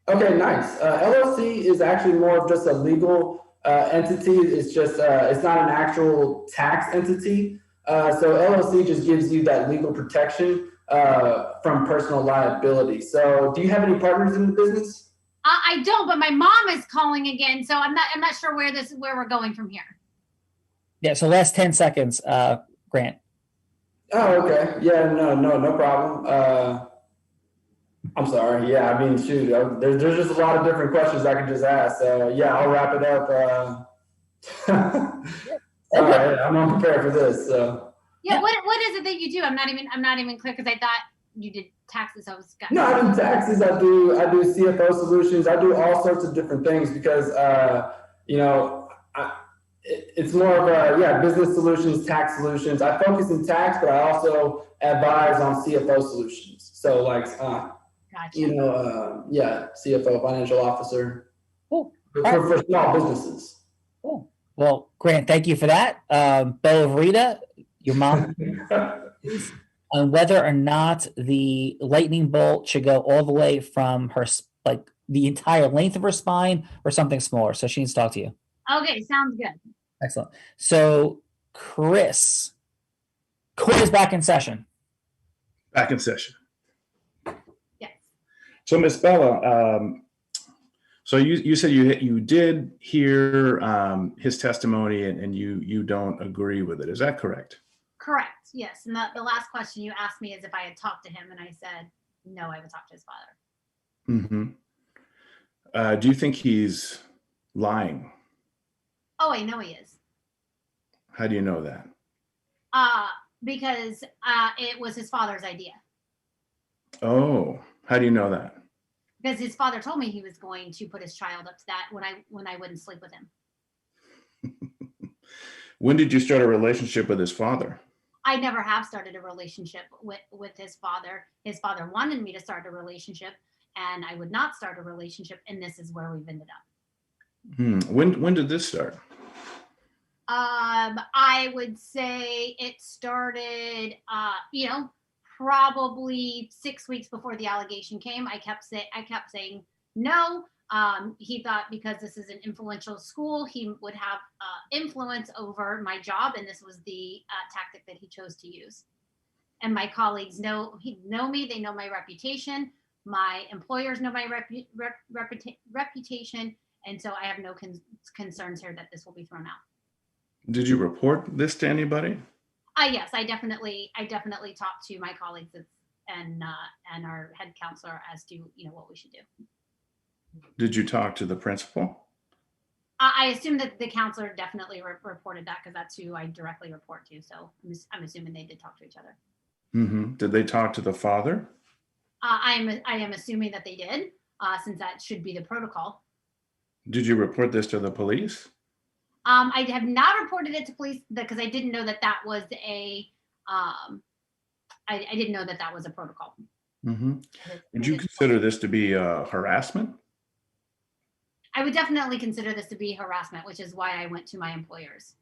R: Okay, nice. LLC is actually more of just a legal entity. It's just, it's not an actual tax entity. So LLC just gives you that legal protection from personal liability. So do you have any partners in the business?
S: I don't, but my mom is calling again, so I'm not sure where we're going from here.
B: Yeah. So last 10 seconds, Grant.
R: Oh, okay. Yeah. No problem. I'm sorry. Yeah. I mean, shoot. There's just a lot of different questions I can just ask. So yeah, I'll wrap it up. All right. I'm unprepared for this. So.
S: Yeah. What is it that you do? I'm not even clear because I thought you did taxes. I
R: do taxes. I do CFO solutions. I do all sorts of different things because you know, it's more of a business solutions, tax solutions. I focus in tax, but I also advise on CFO solutions. So like you know, CFO, financial officer.
B: Cool.
R: For small businesses.
B: Cool. Well, Grant, thank you for that. Bella Rita, your mom. On whether or not the lightning bolt should go all the way from her, like the entire length of her spine, or something smaller. So she needs to talk to you.
S: Okay, sounds good.
B: Excellent. So Chris, court is back in session.
Q: Back in session.
S: Yes.
Q: So Miss Bella, so you said you did hear his testimony and you don't agree with it. Is that correct?
S: Correct. Yes. And the last question you asked me is if I had talked to him, and I said, no, I haven't talked to his father.
Q: Mm-hmm. Do you think he's lying?
S: Oh, I know he is.
Q: How do you know that?
S: Because it was his father's idea.
Q: Oh, how do you know that?
S: Because his father told me he was going to put his child up to that when I wouldn't sleep with him.
Q: When did you start a relationship with his father?
S: I never have started a relationship with his father. His father wanted me to start a relationship, and I would not start a relationship, and this is where we've ended up.
Q: When did this start?
S: I would say it started, probably 6 weeks before the allegation came. I kept saying no. He thought because this is an influential school, he would have influence over my job, and this was the tactic that he chose to use. And my colleagues know me, they know my reputation. My employers know my reputation, and so I have no concerns here that this will be thrown out.
Q: Did you report this to anybody?
S: Yes, I definitely talked to my colleagues and our head counselor as to what we should do.
Q: Did you talk to the principal?
S: I assume that the counselor definitely reported that because that's who I directly report to. So I'm assuming they did talk to each other.
Q: Mm-hmm. Did they talk to the father?
S: I am assuming that they did, since that should be the protocol.
Q: Did you report this to the police?
S: I have not reported it to police because I didn't know that was a. I didn't know that was a protocol.
Q: Mm-hmm. Would you consider this to be harassment?
S: I would definitely consider this to be harassment, which is why I went to my employers.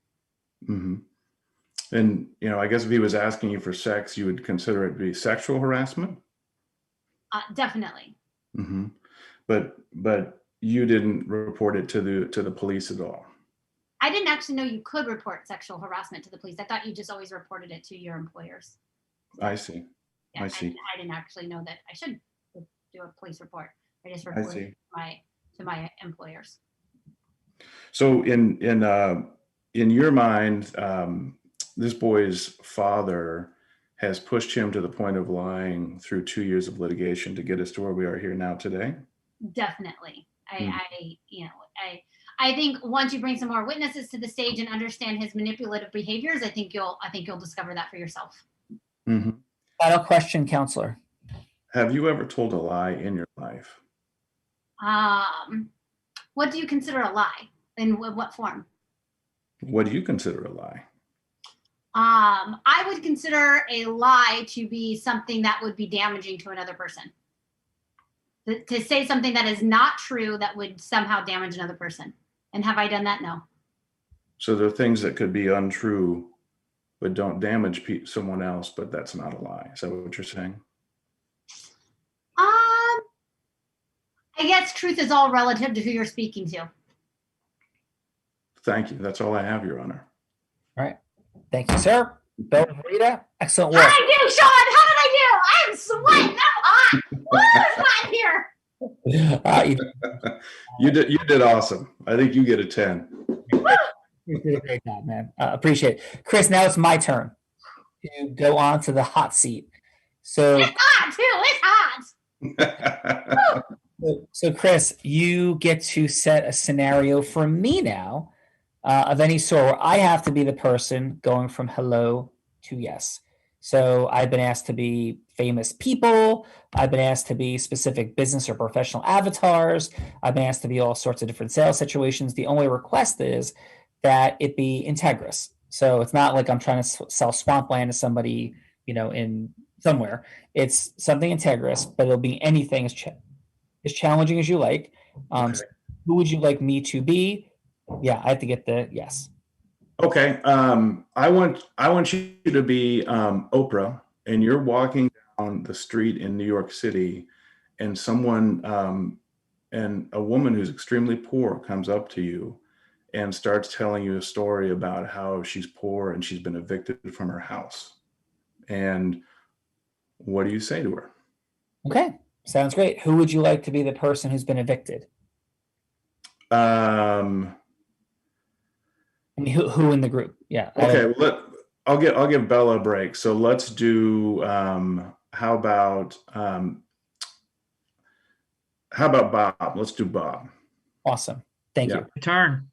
Q: Mm-hmm. And, I guess if he was asking you for sex, you would consider it to be sexual harassment?
S: Definitely.
Q: Mm-hmm. But you didn't report it to the police at all?
S: I didn't actually know you could report sexual harassment to the police. I thought you just always reported it to your employers.
Q: I see.
S: Yeah,
Q: I see.
S: I didn't actually know that I should do a police report. I just reported it to my employers.
Q: So in your mind, this boy's father has pushed him to the point of lying through 2 years of litigation to get us to where we are here now today?
S: Definitely. I think once you bring some more witnesses to the stage and understand his manipulative behaviors, I think you'll discover that for yourself.
Q: Mm-hmm.
B: Final question, counselor.
Q: Have you ever told a lie in your life?
S: What do you consider a lie? In what form?
Q: What do you consider a lie?
S: I would consider a lie to be something that would be damaging to another person. To say something that is not true that would somehow damage another person. And have I done that? No.
Q: So there are things that could be untrue, but don't damage someone else, but that's not a lie. Is that what you're saying?
S: I guess truth is all relative to who you're speaking to.
Q: Thank you. That's all I have, Your Honor.
B: All right. Thank you, sir. Bill and Rita, excellent work.
S: How did I do, Sean? How did I do? I'm sweating. I'm hot. Woo, it's hot here.
Q: You did awesome. I think you get a 10.
B: You did a great job, man. Appreciate it. Chris, now it's my turn to go on to the hot seat. So
S: it's hot too. It's hot.
B: So Chris, you get to set a scenario for me now of any sort where I have to be the person going from hello to yes. So I've been asked to be famous people. I've been asked to be specific business or professional avatars. I've been asked to be all sorts of different sales situations. The only request is that it be integrous. So it's not like I'm trying to sell swampland to somebody, in somewhere. It's something integrous, but it'll be anything as challenging as you like.
Q: Okay.
B: So who would you like me to be? Yeah, I have to get the yes.
Q: Okay. I want you to be Oprah, and you're walking down the street in New York City, and and a woman who's extremely poor comes up to you and starts telling you a story about how she's poor and she's been evicted from her house. And what do you say to her?
B: Okay. Sounds great. Who would you like to be the person who's been evicted? I mean, who in the group? Yeah.
Q: Okay. I'll give Bella a break. So let's do. How about Bob? Let's do Bob.
B: Awesome. Thank you.
V: Turn.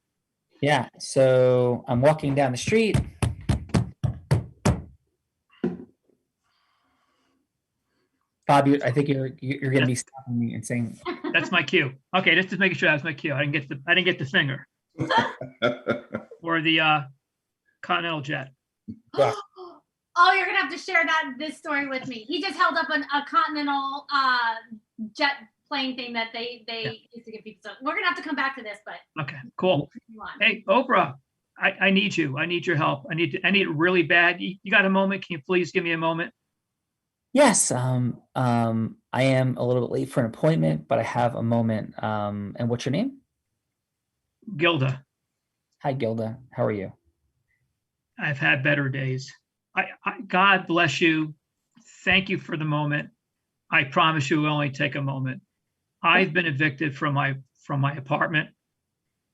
B: Yeah. So I'm walking down the street. Bob, I think you're going to be stopping me and saying.
V: That's my cue. Okay, just making sure that's my cue. I didn't get the finger or the Continental jet.
B: Yeah.
S: Oh, you're gonna have to share this story with me. He just held up a Continental jet plane thing that they used to give people. So we're gonna have to come back to this, but
V: okay, cool. Hey, Oprah, I need you. I need your help. I need it really bad. You got a moment? Can you please give me a moment?
B: Yes, I am a little bit late for an appointment, but I have a moment. And what's your name?
V: Gilda,
B: Hi, Gilda. How are you?
V: I've had better days. God bless you. Thank you for the moment. I promise you it will only take a moment. I've been evicted from my apartment,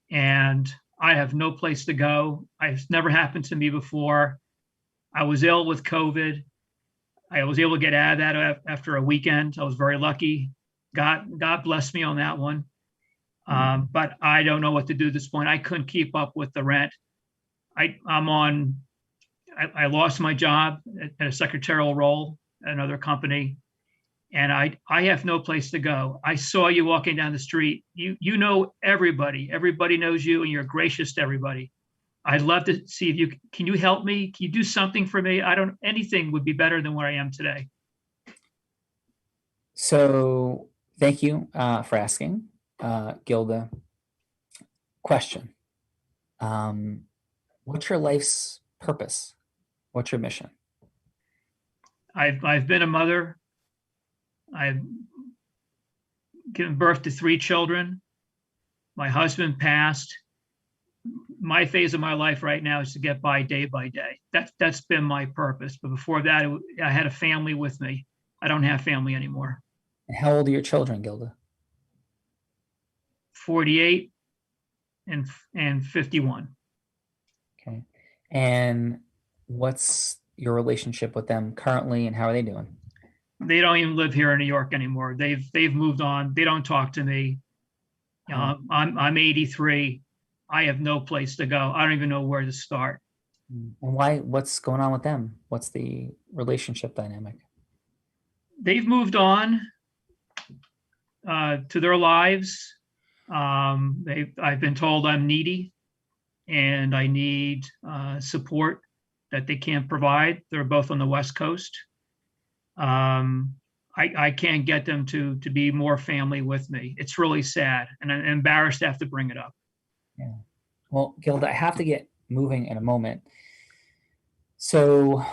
V: and I have no place to go. It's never happened to me before. I was ill with COVID. I was able to get out of that after a weekend. I was very lucky. God blessed me on that one. But I don't know what to do at this point. I couldn't keep up with the rent. I lost my job at a secretarial role at another company, and I have no place to go. I saw you walking down the street. You know everybody. Everybody knows you, and you're gracious to everybody. I'd love to see if can you help me? Can you do something for me? Anything would be better than where I am today.
B: So thank you for asking, Gilda. Question. What's your life's purpose? What's your mission?
V: I've been a mother. I've given birth to 3 children. My husband passed. My phase of my life right now is to get by day. That's been my purpose. But before that, I had a family with me. I don't have family anymore.
B: And how old are your children, Gilda?
V: 48 and 51.
B: Okay. And what's your relationship with them currently, and how are they doing?
V: They don't even live here in New York anymore. They've moved on. They don't talk to me. I'm 83. I have no place to go. I don't even know where to start.
B: And why? What's going on with them? What's the relationship dynamic?
V: They've moved on to their lives. I've been told I'm needy and I need support that they can't provide. They're both on the West Coast. I can't get them to be more family with me. It's really sad, and I'm embarrassed to have to bring it up.
B: Yeah. Well, Gilda, I have to get moving in a moment. So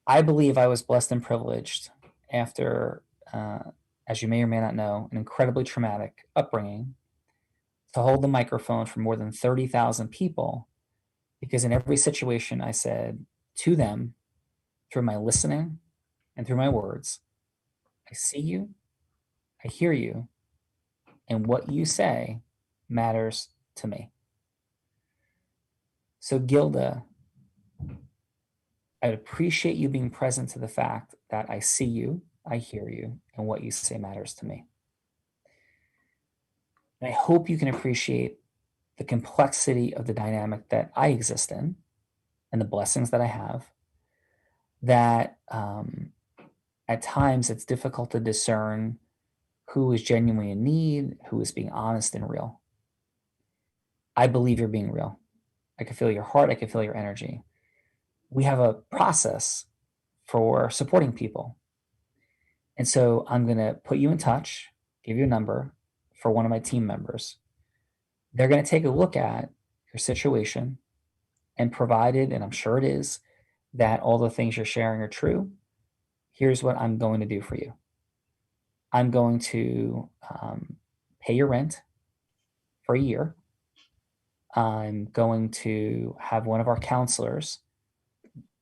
B: I believe I was blessed and privileged after, as you may or may not know, an incredibly traumatic upbringing, to hold the microphone for more than 30,000 people, because in every situation I said to them, through my listening and through my words, I see you, I hear you, and what you say matters to me. So Gilda, I'd appreciate you being present to the fact that I see you, I hear you, and what you say matters to me. And I hope you can appreciate the complexity of the dynamic that I exist in and the blessings that I have, that at times it's difficult to discern who is genuinely in need, who is being honest and real. I believe you're being real. I can feel your heart. I can feel your energy. We have a process for supporting people. And so I'm going to put you in touch, give you a number for one of my team members. They're going to take a look at your situation, and provided, and I'm sure it is, that all the things you're sharing are true, here's what I'm going to do for you. I'm going to pay your rent for a year. I'm going to have one of our counselors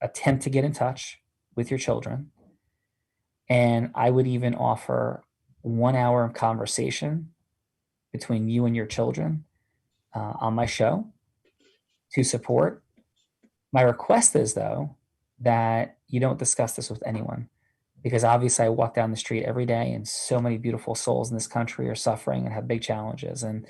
B: attempt to get in touch with your children. And I would even offer 1 hour of conversation between you and your children on my show to support. My request is, though, that you don't discuss this with anyone, because obviously I walk down the street every day and so many beautiful souls in this country are suffering and have big challenges. And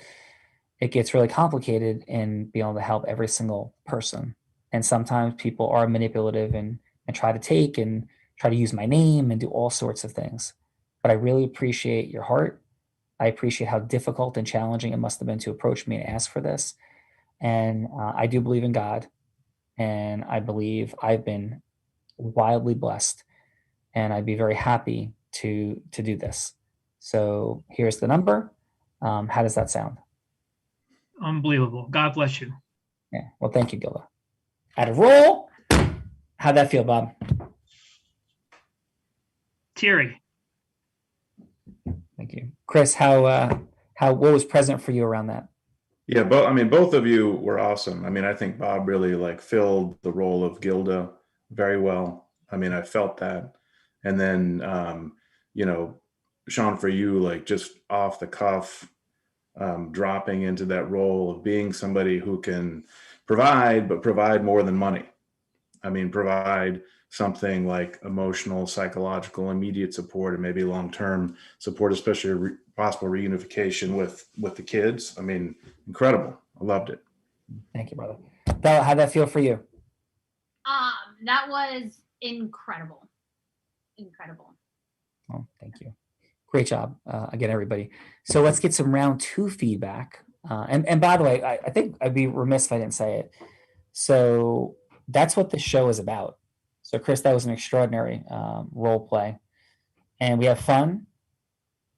B: it gets really complicated in being able to help every single person. And sometimes people are manipulative and try to take and try to use my name and do all sorts of things. But I really appreciate your heart. I appreciate how difficult and challenging it must have been to approach me and ask for this. And I do believe in God. And I believe I've been wildly blessed. And I'd be very happy to do this. So here's the number. How does that sound?
V: Unbelievable. God bless you.
B: Yeah. Well, thank you, Gilda. At a roll. How'd that feel, Bob?
V: teary.
B: Thank you. Chris, what was present for you around that?
Q: Yeah, both of you were awesome. I mean, I think Bob really like filled the role of Gilda very well. I mean, I felt that. And then, Sean, for you, like just off the cuff, dropping into that role of being somebody who can provide, but provide more than money. I mean, provide something like emotional, psychological, immediate support, and maybe long-term support, especially possible reunification with the kids. I mean, incredible. I loved it.
B: Thank you, brother. Bella, how'd that feel for you?
S: That was incredible. Incredible.
B: Oh, thank you. Great job, again, everybody. So let's get some round 2 feedback. And by the way, I think I'd be remiss if I didn't say it. So that's what the show is about. So Chris, that was an extraordinary role play. And we have fun.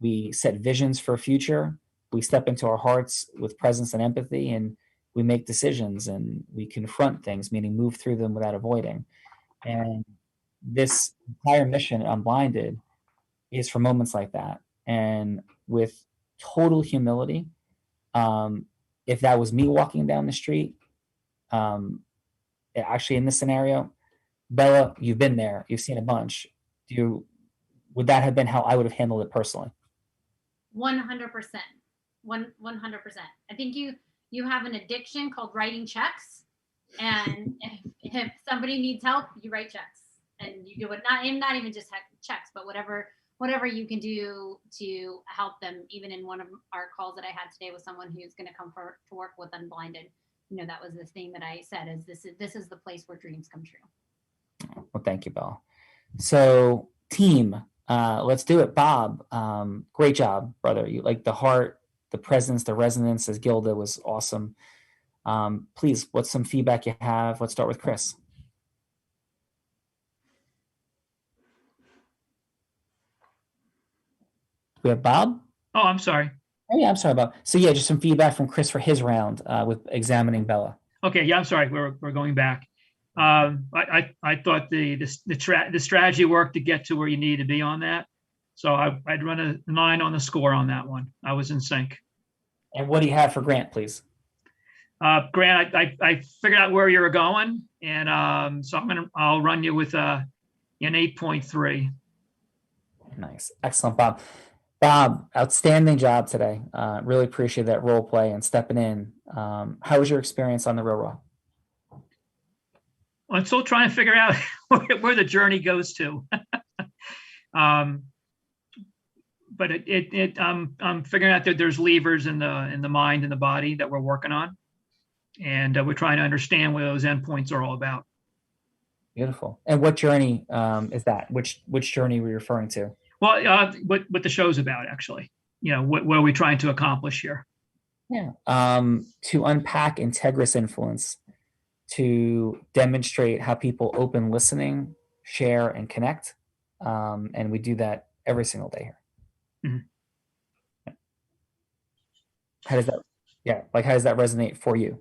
B: We set visions for a future. We step into our hearts with presence and empathy, and we make decisions and we confront things, meaning move through them without avoiding. And this entire mission, Unblinded, is for moments like that. And with total humility, if that was me walking down the street, actually in this scenario, Bella, you've been there, you've seen a bunch. Would that have been how I would have handled it personally?
S: 100%. 100%. I think you have an addiction called writing checks, and if somebody needs help, you write checks, and you do it. Not even just checks, but whatever you can do to help them. Even in one of our calls that I had today with someone who's going to come to work with Unblinded, that was the thing that I said is this is the place where dreams come true.
B: Well, thank you, Bella. So team, let's do it. Bob, great job, brother. You like the heart, the presence, the resonance as Gilda was awesome. Please, what's some feedback you have? Let's start with Chris. We have Bob.
V: Oh, I'm sorry.
B: Oh yeah, I'm sorry, Bob. So yeah, just some feedback from Chris for his round with examining Bella.
V: Okay, yeah, I'm sorry. We're going back. I thought the strategy worked to get to where you need to be on that. So I'd run a 9 on the score on that one. I was in sync.
B: And what do you have for Grant, please?
V: Grant, I figured out where you were going, and so I'll run you with an 8.3.
B: Nice, excellent, Bob. Bob, outstanding job today. Really appreciate that role play and stepping in. How was your experience on the Real Raw?
V: I'm still trying to figure out where the journey goes to. But I'm figuring out that there's levers in the mind and the body that we're working on, and we're trying to understand what those endpoints are all about.
B: Beautiful. And what journey is that? Which journey are we referring to?
V: Well, what the show's about, actually. What are we trying to accomplish here?
B: Yeah. To unpack integrous influence, to demonstrate how people open listening, share, and connect. And we do that every single day here.
V: Mm-hmm.
B: How does that resonate for you?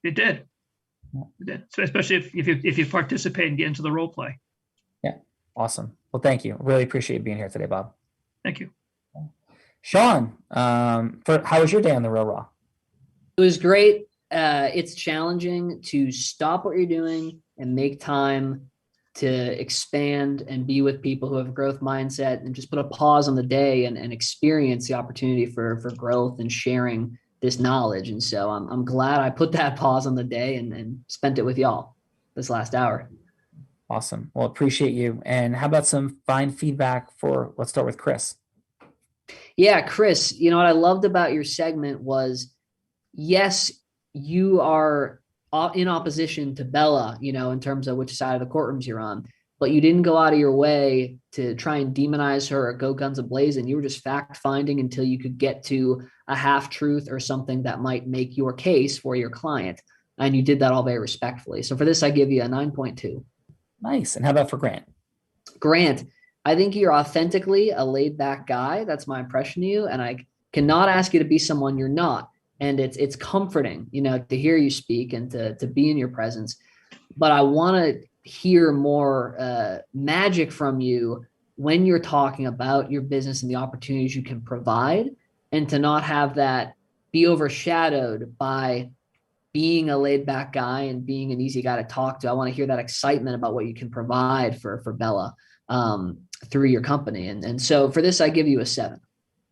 V: It did. It did. So especially if you participate and get into the role play.
B: Yeah. Awesome. Well, thank you. Really appreciate being here today, Bob.
V: Thank you.
B: Sean, how was your day on the Real Raw?
U: It was great. It's challenging to stop what you're doing and make time to expand and be with people who have a growth mindset and just put a pause on the day and experience the opportunity for growth and sharing this knowledge. And so I'm glad I put that pause on the day and spent it with y'all this last hour.
B: Awesome. Well, appreciate you. And how about some fine feedback let's start with Chris.
U: Yeah, Chris, what I loved about your segment was, yes, you are in opposition to Bella, in terms of which side of the courtrooms you're on, but you didn't go out of your way to try and demonize her or go guns a-blazing. You were just fact finding until you could get to a half truth or something that might make your case for your client. And you did that all very respectfully. So for this, I give you a 9.2.
B: Nice. And how about for Grant?
U: Grant, I think you're authentically a laid back guy. That's my impression of you. And I cannot ask you to be someone you're not. And it's comforting, to hear you speak and to be in your presence. But I want to hear more magic from you when you're talking about your business and the opportunities you can provide, and to not have that be overshadowed by being a laid back guy and being an easy guy to talk to. I want to hear that excitement about what you can provide for Bella through your company. And so for this, I give you a 7.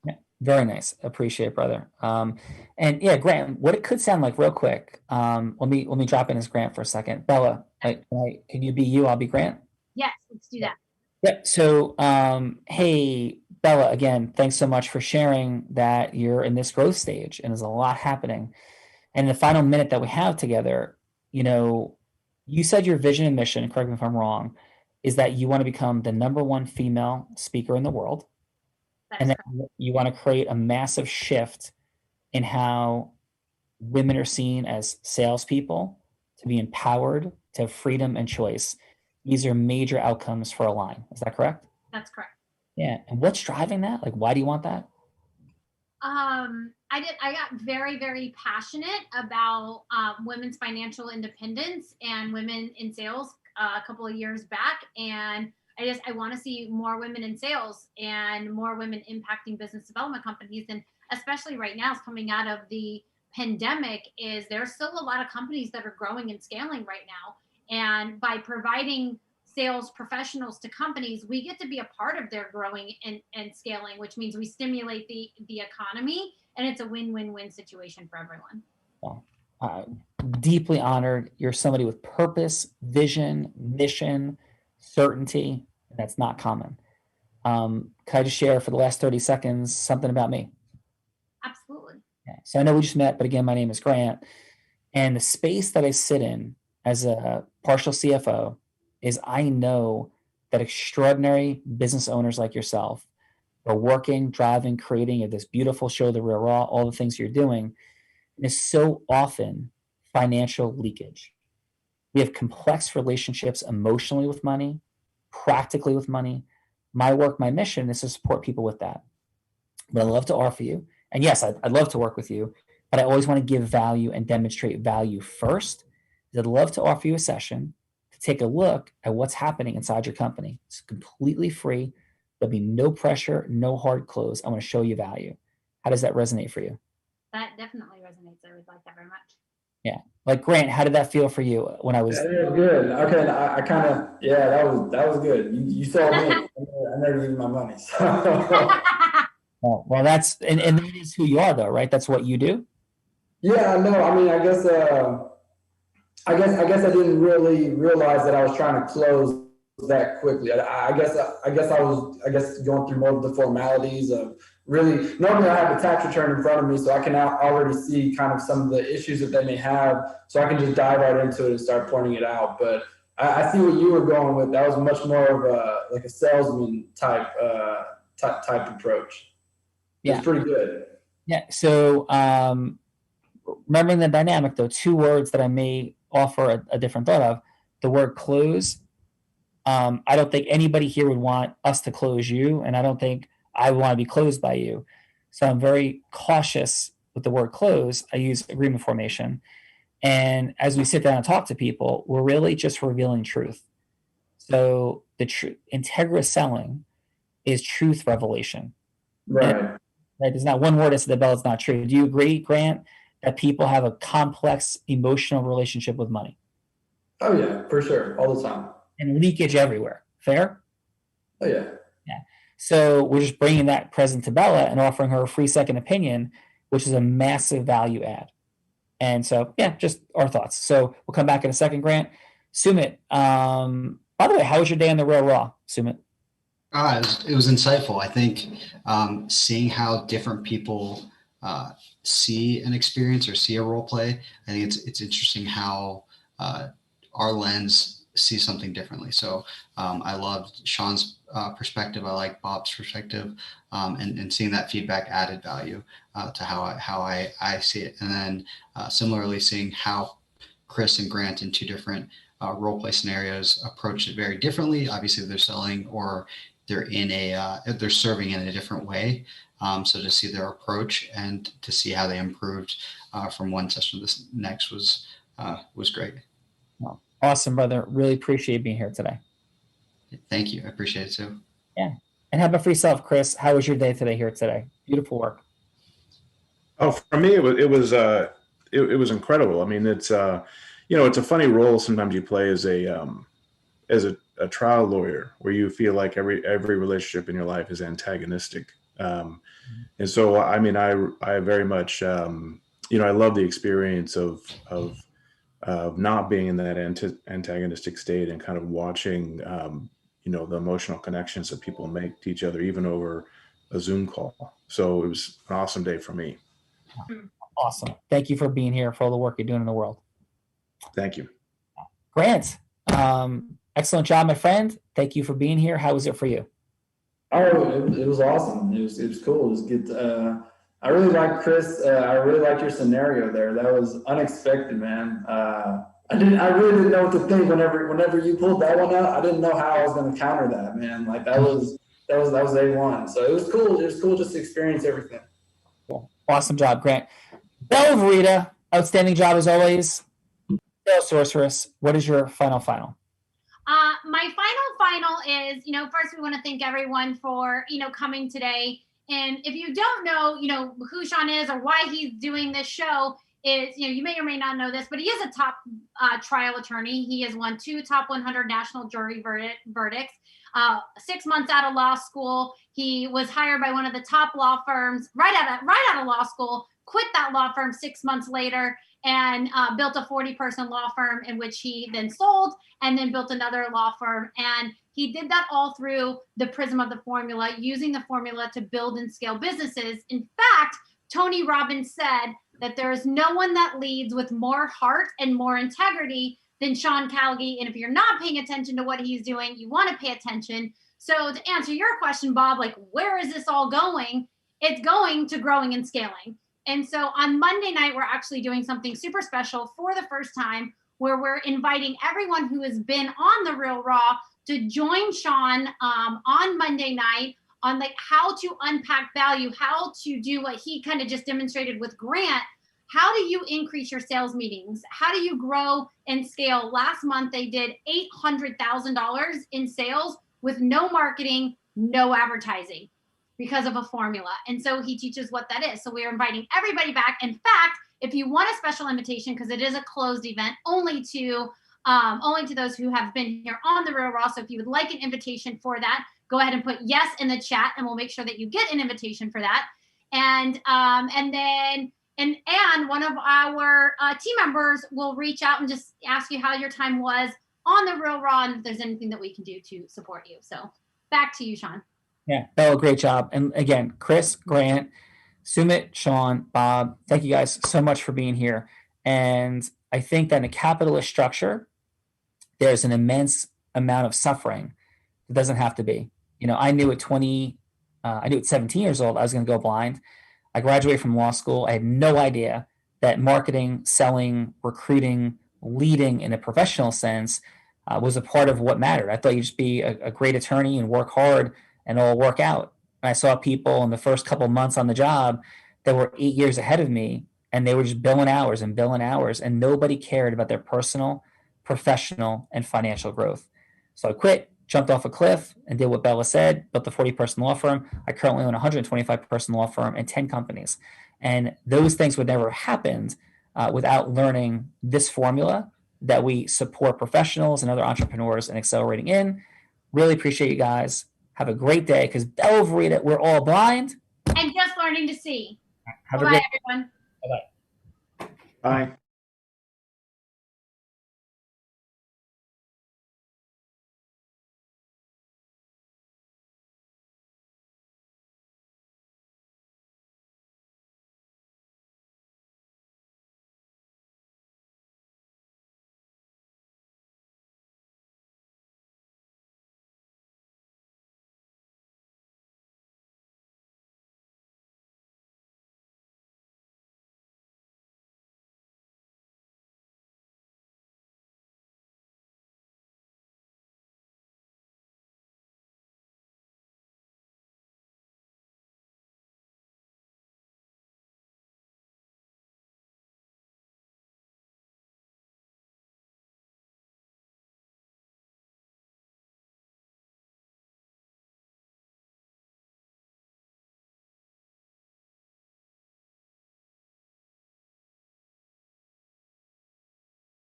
B: Yeah, very nice. Appreciate it, brother. And yeah, Grant, what it could sound like real quick. Let me drop in as Grant for a second. Bella, can you be you? I'll be Grant.
S: Yes, let's do that.
B: Yeah. So, hey, Bella, again, thanks so much for sharing that you're in this growth stage and there's a lot happening. And the final minute that we have together, you said your vision and mission, correct me if I'm wrong, is that you want to become the #1 female speaker in the world. And that you want to create a massive shift in how women are seen as salespeople, to be empowered, to have freedom and choice. These are major outcomes for Align. Is that correct?
S: That's correct.
B: Yeah. And what's driving that? Like, why do you want that?
S: I got very, very passionate about women's financial independence and women in sales a couple of years back. And I want to see more women in sales and more women impacting business development companies. And especially right now, coming out of the pandemic, there's still a lot of companies that are growing and scaling right now. And by providing sales professionals to companies, we get to be a part of their growing and scaling, which means we stimulate the economy, and it's a win-win-win situation for everyone.
B: Well, deeply honored. You're somebody with purpose, vision, mission, certainty, and that's not common. Can I just share for the last 30 seconds something about me?
S: Absolutely.
B: Yeah. So I know we just met, but again, my name is Grant, and the space that I sit in as a partial CFO is I know that extraordinary business owners like yourself are working, driving, creating this beautiful show, The Real Raw, all the things you're doing. And is so often financial leakage. We have complex relationships emotionally with money, practically with money. My work, my mission is to support people with that. But I love to offer you, and yes, I'd love to work with you, but I always want to give value and demonstrate value first. I'd love to offer you a session to take a look at what's happening inside your company. It's completely free. There'll be no pressure, no hard close. I want to show you value. How does that resonate for you?
S: That definitely resonates. I would like that very much.
B: Yeah. Like Grant, how did that feel for you when I was?
R: Yeah, good. Okay. I kind of, that was good. You sold me. I never give you my money. So.
B: Well, that's, and that is who you are though, right? That's what you do.
R: Yeah, no, I mean, I guess I didn't really realize that I was trying to close that quickly. I guess I was going through more of the formalities of really, normally I have a tax return in front of me, so I can already see kind of some of the issues that they may have, so I can just dive right into it and start pointing it out. But I see what you were going with. That was much more of a salesman type approach.
B: Yeah.
R: It's pretty good.
B: Yeah. So remembering the dynamic though, 2 words that I may offer a different thought of, the word close. I don't think anybody here would want us to close you, and I don't think I want to be closed by you. So I'm very cautious with the word close. I use agreement formation. And as we sit down and talk to people, we're really just revealing truth. So the integrous selling is truth revelation.
R: Right.
B: Right. There's not one word that says the bell is not true. Do you agree, Grant, that people have a complex emotional relationship with money?
R: Oh yeah, for sure. All the time.
B: And leakage everywhere. Fair?
R: Oh yeah.
B: Yeah. So we're just bringing that present to Bella and offering her a free second opinion, which is a massive value add. And so, yeah, just our thoughts. So we'll come back in a second, Grant. Sumit, by the way, how was your day on The Real Raw, Sumit?
T: It was insightful. I think seeing how different people see an experience or see a role play, I think it's interesting how our lens sees something differently. So I loved Sean's perspective. I like Bob's perspective, and seeing that feedback added value to how I see it. And then similarly, seeing how Chris and Grant in 2 different role play scenarios approach it very differently. Obviously, they're selling or they're they're serving in a different way. So to see their approach and to see how they improved from one session to this next was great.
B: Well, Awesome, brother. Really appreciate being here today.
T: Thank you. I appreciate it too.
B: Yeah. And how about for yourself, Chris? How was your day today here today? Beautiful work.
Q: Oh, for me, it was incredible. I mean, it's it's a funny role sometimes you play as a trial lawyer, where you feel like every relationship in your life is antagonistic. And so, I mean, I very much, I love the experience of not being in that antagonistic state and kind of watching, the emotional connections that people make to each other, even over a Zoom call. So it was an awesome day for me.
B: Awesome. Thank you for being here, for all the work you're doing in the world.
Q: Thank you.
B: Grant, excellent job, my friend. Thank you for being here. How was it for you?
R: Oh, it was awesome. It was cool. It was good. I really like Chris. I really like your scenario there. That was unexpected, man. I really didn't know what to think whenever you pulled that one out. I didn't know how I was going to counter that, man. Like that was A1. So it was cool. It was cool just to experience everything.
B: Cool. Awesome job, Grant. Bella Verita, outstanding job as always. Sales Sorceress, what is your final?
S: My final is, first we want to thank everyone for, coming today. And if you don't know, who Sean is or why he's doing this show is, you may or may not know this, but he is a top trial attorney. He has won 2 top 100 national jury verdicts. 6 months out of law school, he was hired by one of the top law firms right out of law school, quit that law firm 6 months later, and built a 40-person law firm in which he then sold and then built another law firm. And he did that all through the prism of the formula, using the formula to build and scale businesses. In fact, Tony Robbins said that there is no one that leads with more heart and more integrity than Sean Callagy. And if you're not paying attention to what he's doing, you want to pay attention. So to answer your question, Bob, like, where is this all going? It's going to growing and scaling. And so on Monday night, we're actually doing something super special for the first time, where we're inviting everyone who has been on The Real Raw to join Sean on Monday night on like how to unpack value, how to do what he kind of just demonstrated with Grant. How do you increase your sales meetings? How do you grow and scale? Last month, they did $800,000 in sales with no marketing, no advertising, because of a formula. And so he teaches what that is. So we are inviting everybody back. In fact, if you want a special invitation, because it is a closed event, only to those who have been here on The Real Raw. So if you would like an invitation for that, go ahead and put yes in the chat, and we'll make sure that you get an invitation for that. And one of our team members will reach out and just ask you how your time was on The Real Raw, and if there's anything that we can do to support you. So back to you, Sean.
B: Yeah, Bella, great job. And again, Chris, Grant, Sumit, Sean, Bob, thank you guys so much for being here. And I think that in a capitalist structure, there's an immense amount of suffering. It doesn't have to be. I knew at 17 years old, I was going to go blind. I graduated from law school. I had no idea that marketing, selling, recruiting, leading in a professional sense was a part of what mattered. I thought you'd just be a great attorney and work hard and it'll work out. And I saw people in the first couple of months on the job that were 8 years ahead of me, and they were just billing hours, and nobody cared about their personal, professional, and financial growth. So I quit, jumped off a cliff, and did what Bella said, built a 40-person law firm. I currently own a 125-person law firm and 10 companies. And those things would never have happened without learning this formula that we support professionals and other entrepreneurs in accelerating in. Really appreciate you guys. Have a great day, because Bella Verita, we're all blind
S: and just learning to see.
B: Have
S: Bye,
B: a great
S: everyone.
B: Bye-bye.
Q: Bye.